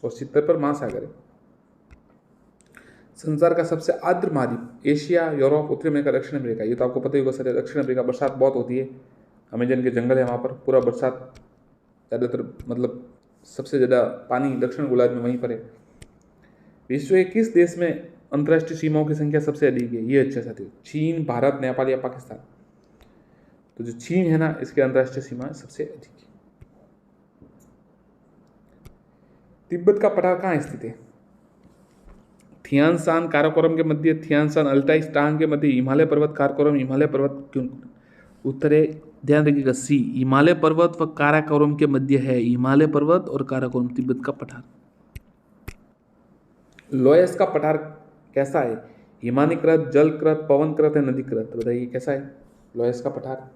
और 70 पर महासागर है। संसार का सबसे आर्द्र महाद्वीप? एशिया, यूरोप, उत्तरी अमेरिका, दक्षिण अमेरिका? ये तो आपको पता ही होगा सर। दक्षिण अमेरिका बरसात बहुत होती है, अमेजन के जंगल है वहाँ पर, पूरा बरसात ज़्यादातर, मतलब सबसे ज़्यादा पानी दक्षिण गोलार्ध में वहीं पर है। विश्व के किस देश में अंतर्राष्ट्रीय सीमाओं की संख्या सबसे अधिक है? ये अच्छा साथी, चीन, भारत, नेपाल या पाकिस्तान? तो जो चीन है ना, इसकी अंतर्राष्ट्रीय सीमा सबसे अधिक है। तिब्बत का पठार कहाँ स्थित है? थियानशान काराकोरम के मध्य, थियानशान अल्टाई स्टांग के मध्य, हिमालय पर्वत काराकोरम, हिमालय पर्वत क्यों? उत्तर है, ध्यान रखिएगा, सी, हिमालय पर्वत व काराकोरम के मध्य है। हिमालय पर्वत और काराकोरम तिब्बत का पठार। लोयस का पठार कैसा है? हिमानीकृत, जलकृत, पवनकृत या नदीकृत? बताइए कैसा है? लोयस का पठार,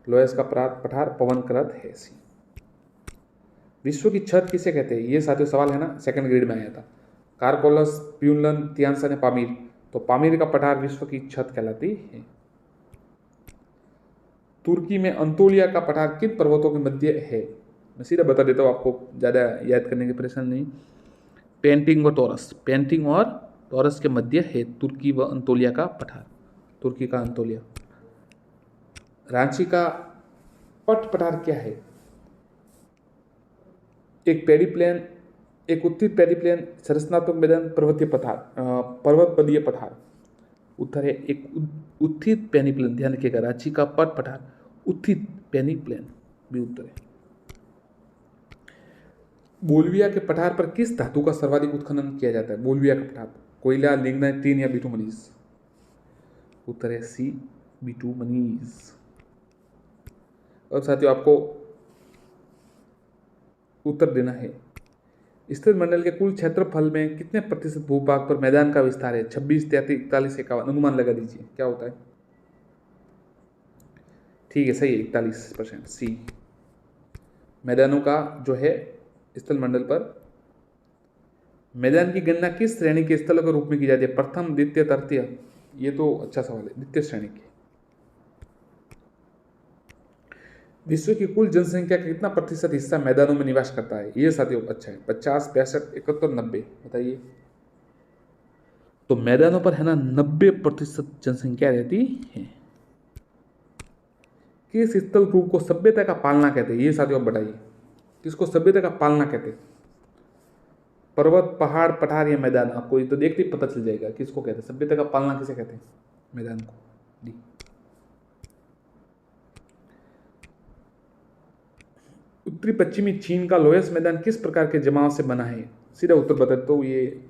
लोयस का पठार पवन कृत है सी। विश्व की छत किसे कहते हैं, ये साथियों सवाल है ना, सेकंड ग्रेड में आया था। कारकोलस, प्यूलन, तियानसन या पामीर। तो पामीर का पठार विश्व की छत कहलाती है। तुर्की में अंतोलिया का पठार किन पर्वतों के मध्य है। मैं सीधा बता देता हूँ आपको, ज़्यादा याद करने की परेशानी नहीं। पेंटिंग और टॉरस, पेंटिंग और टॉरस के मध्य है तुर्की व अंतोलिया का पठार, तुर्की का अंतोलिया। रांची का पट पठार क्या है। एक पेडी प्लेन, एक उत्थित पेडी प्लेन, संरचनात्मक मैदान, पर्वतीय पठार, पर्वतपदीय पठार। उत्तर है एक उत्थित पेनी प्लेन। ध्यान रखिएगा, रांची का पट पठार उत्थित पेनी प्लेन भी उत्तर है। बोल्विया के पठार पर किस धातु का सर्वाधिक उत्खनन किया जाता है। बोल्विया का पठार, कोयला, लिग्नाइट, टीन या बिटुमनीज। उत्तर है सी, बिटुमनीज। और साथियों आपको उत्तर देना है, स्थिर मंडल के कुल क्षेत्रफल में कितने प्रतिशत भूभाग पर मैदान का विस्तार है। 26, 33, 41, 51। अनुमान लगा दीजिए क्या होता है। ठीक है, सही है, 41% सी। मैदानों का जो है स्थल मंडल पर। मैदान की गणना किस श्रेणी के स्थलों के रूप में की जाती है। प्रथम, द्वितीय, तृतीय। ये तो अच्छा सवाल है, द्वितीय श्रेणी की। विश्व की कुल जनसंख्या का कितना प्रतिशत हिस्सा मैदानों में निवास करता है। ये साथियों अच्छा है, 50, 65, 71, 90। बताइए। तो मैदानों पर है ना 90% जनसंख्या रहती है। किस स्थल रूप को सभ्यता का पालना कहते हैं। ये साथियों आप बताइए, किसको सभ्यता का पालना कहते हैं। पर्वत, पहाड़, पठार या मैदान। आपको ये तो देखते ही पता चल जाएगा किसको कहते हैं, सभ्यता का पालना किसे कहते हैं। मैदान को। डी। उत्तरी पश्चिमी चीन का लोएस्ट मैदान किस प्रकार के जमाव से बना है। सीधा उत्तर बता देता हूं, ये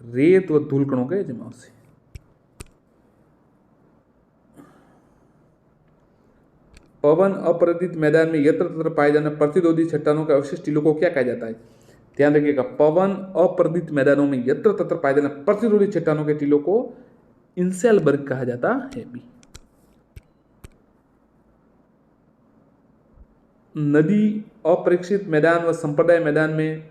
रेत व धूलकणों के जमाव से। पवन अपरदित मैदान में यत्र तत्र पाए जाने प्रतिरोधी चट्टानों के अवशिष्ट टीलों को क्या कहा जाता है। ध्यान रखिएगा, पवन अपरदित मैदानों में यत्र तत्र पाए जाने प्रतिरोधी चट्टानों के टीलों को इंसेलबर्ग कहा जाता है। भी नदी अपरीक्षित मैदान व संप्राय मैदान में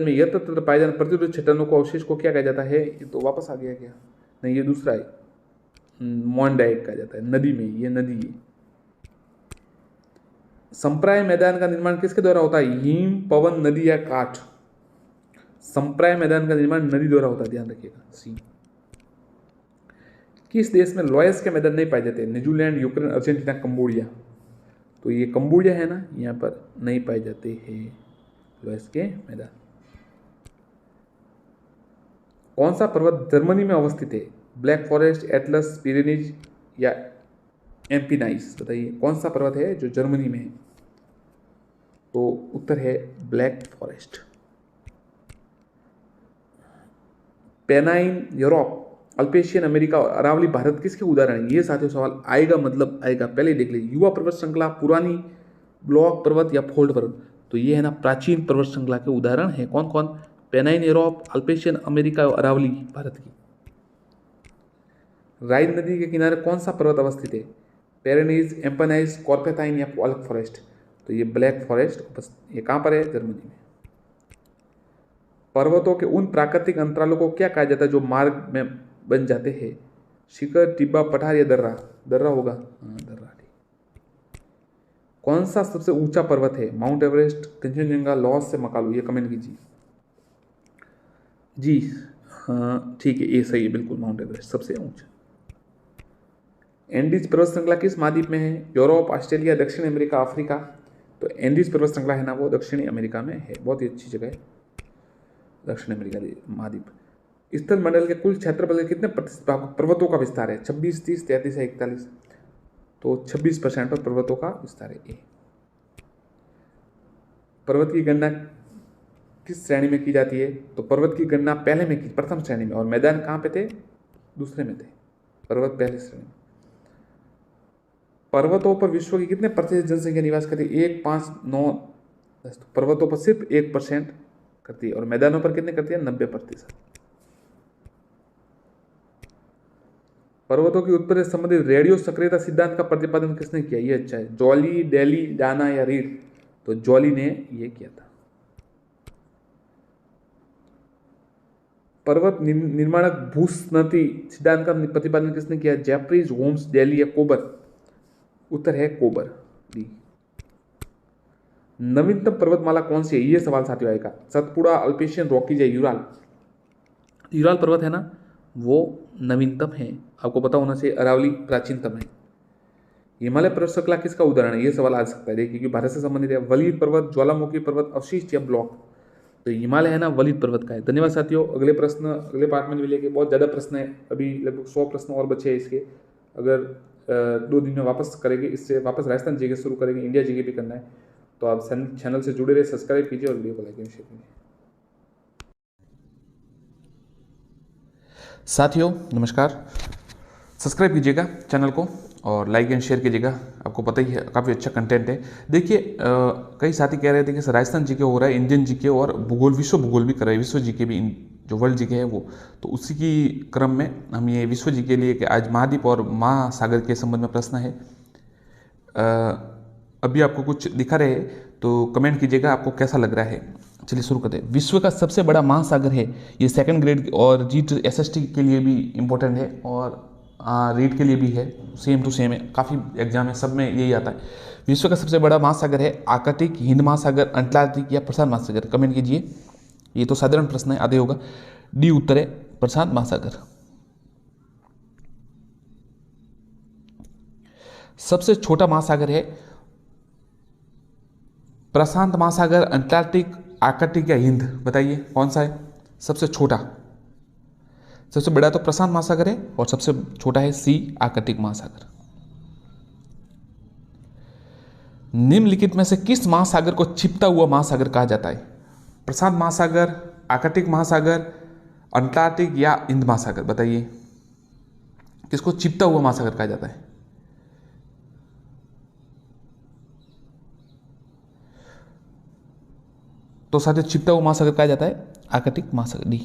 यत्र तत्र पाए जाने प्रतिरोधी चट्टानों को अवशेष को क्या कहा जाता है। ये तो वापस आ गया क्या, नहीं ये दूसरा है, मॉन्डाइक कहा जाता है। नदी में, ये नदी है। संप्राय मैदान का निर्माण किसके द्वारा होता है। हिम, पवन, नदी या काठ। संप्राय मैदान का निर्माण नदी द्वारा होता है, ध्यान रखिएगा सी। किस देश में लोयस के मैदान नहीं पाए जाते। New Zealand, Ukraine, Argentina, Cambodia. तो ये कंबोडिया है ना, यहाँ पर नहीं पाए जाते हैं लोयस के मैदान। कौन सा पर्वत जर्मनी में अवस्थित है। ब्लैक फॉरेस्ट, एटलस, पिरेनीज या एम्पिनाइज। बताइए कौन सा पर्वत है जो जर्मनी में है। तो उत्तर है black forest. Pennine Europe, Appalachian America और अरावली भारत किसके उदाहरण है। ये साथियों सवाल आएगा, मतलब आएगा, पहले देख लीजिए। युवा पर्वत श्रृंखला, पुरानी ब्लॉक पर्वत या फोल्ड पर्वत। तो ये है ना प्राचीन पर्वत श्रृंखला के उदाहरण है। कौन कौन। पेनाइन यूरोप, अल्पेशियन अमेरिका और अरावली भारत की। राइन नदी के किनारे कौन सा पर्वत अवस्थित है। पेरेनीज, एम्पनाइज, कॉर्पेथाइन या पॉल्क फॉरेस्ट। तो ये ब्लैक फॉरेस्ट, ये कहाँ पर है, जर्मनी में। पर्वतों के उन प्राकृतिक अंतरालों को क्या कहा जाता है जो मार्ग में बन जाते हैं। शिखर, टिब्बा, पठार या दर्रा। दर्रा होगा, हाँ दर्रा। कौन सा सबसे ऊंचा पर्वत है। माउंट एवरेस्ट, कंचनजंगा, लॉस से मकालू। ये कमेंट कीजिए जी। हाँ ठीक है, ये सही है बिल्कुल, माउंट एवरेस्ट सबसे ऊंचा। एंडीज पर्वत श्रृंखला किस महाद्वीप में है। यूरोप, ऑस्ट्रेलिया, दक्षिण अमेरिका, अफ्रीका। तो एंडीज पर्वत श्रृंखला है ना, वो दक्षिणी अमेरिका में है। बहुत ही अच्छी जगह है दक्षिण अमेरिका महाद्वीप। स्थल मंडल के कुल क्षेत्रफल के कितने प्रतिशत पर्वतों का विस्तार है। 26, 30, 33 या 41। तो 26% पर पर्वतों का विस्तार है। पर्वत की गणना किस श्रेणी में की जाती है। तो पर्वत की गणना पहले में की, प्रथम श्रेणी में। और मैदान कहाँ पे थे, दूसरे में थे। पर्वत पहली श्रेणी में। पर्वतों पर विश्व की कितने प्रतिशत जनसंख्या निवास करती है। 1, 5, 9, 10। तो पर्वतों पर सिर्फ 1% करती है। और मैदानों पर कितने करती है, 90%। पर्वतों की उत्पत्ति से संबंधित रेडियो सक्रियता सिद्धांत का प्रतिपादन किसने किया? ये अच्छा है। जॉली, डेली, डाना या रीड? तो जॉली ने ये किया था। पर्वत निर्माणक भूस्नति सिद्धांत का प्रतिपादन किसने किया? जेफरीज, होम्स, डेली या कोबर? उत्तर है कोबर, डी। नवीनतम पर्वतमाला कौन सी है? ये सवाल साथियों आएगा। सतपुड़ा, अल्पेशियन, रॉकीज या यूराल? यूराल पर्वत है ना, वो नवीनतम है। आपको पता होना चाहिए अरावली प्राचीनतम है। हिमालय पर्वत श्रृंखला किसका उदाहरण है? ये सवाल आ सकता है, देखिए, क्योंकि भारत से संबंधित है। वलीद पर्वत, ज्वालामुखी पर्वत, अवशिष्ट या ब्लॉक? तो हिमालय है ना, वलीद पर्वत का है। धन्यवाद साथियों। अगले प्रश्न अगले पार्ट में मिलेंगे। बहुत ज़्यादा प्रश्न है, अभी लगभग 100 प्रश्न और बचे हैं इसके। अगर 2 दिन में वापस करेंगे, इससे वापस राजस्थान जीके शुरू करेंगे, इंडिया जीके भी करना है। तो आप चैनल से जुड़े रहे, सब्सक्राइब कीजिए और वीडियो को लाइक एंड शेयर कीजिए। साथियों नमस्कार, सब्सक्राइब कीजिएगा चैनल को और लाइक एंड शेयर कीजिएगा। आपको पता ही है काफ़ी अच्छा कंटेंट है। देखिए कई साथी कह रहे थे कि सर राजस्थान जीके हो रहा है, इंडियन जीके और भूगोल, विश्व भूगोल भी कर रहे हैं, विश्व जीके भी, जो वर्ल्ड जीके है वो। तो उसी की क्रम में हम ये विश्व जीके लिए कि आज महाद्वीप और महासागर के संबंध में प्रश्न है। अभी आपको कुछ दिखा रहे हैं तो कमेंट कीजिएगा आपको कैसा लग रहा है। चलिए शुरू करते हैं। विश्व का सबसे बड़ा महासागर है, ये सेकंड ग्रेड और जीट एसएसटी के लिए भी इम्पोर्टेंट है और रीड के लिए भी है, सेम टू सेम है, काफ़ी एग्जाम है, सब में यही आता है। विश्व का सबसे बड़ा महासागर है आर्कटिक, हिंद महासागर, अंटार्कटिक या प्रशांत महासागर? कमेंट कीजिए। ये तो साधारण प्रश्न है, आधे होगा। डी उत्तर है प्रशांत महासागर। सबसे छोटा महासागर है प्रशांत महासागर, अंटार्कटिक, आर्कटिक या हिंद? बताइए कौन सा है सबसे छोटा? सबसे बड़ा तो प्रशांत महासागर है और सबसे छोटा है सी, आर्कटिक महासागर। निम्नलिखित में से किस महासागर को छिपता हुआ महासागर कहा जाता है? प्रशांत महासागर, आर्कटिक महासागर, अंटार्कटिक या हिंद महासागर? बताइए किसको छिपता हुआ महासागर कहा जाता है? तो साथियों छिपता हुआ महासागर कहा जाता है आर्कटिक महासागर, डी।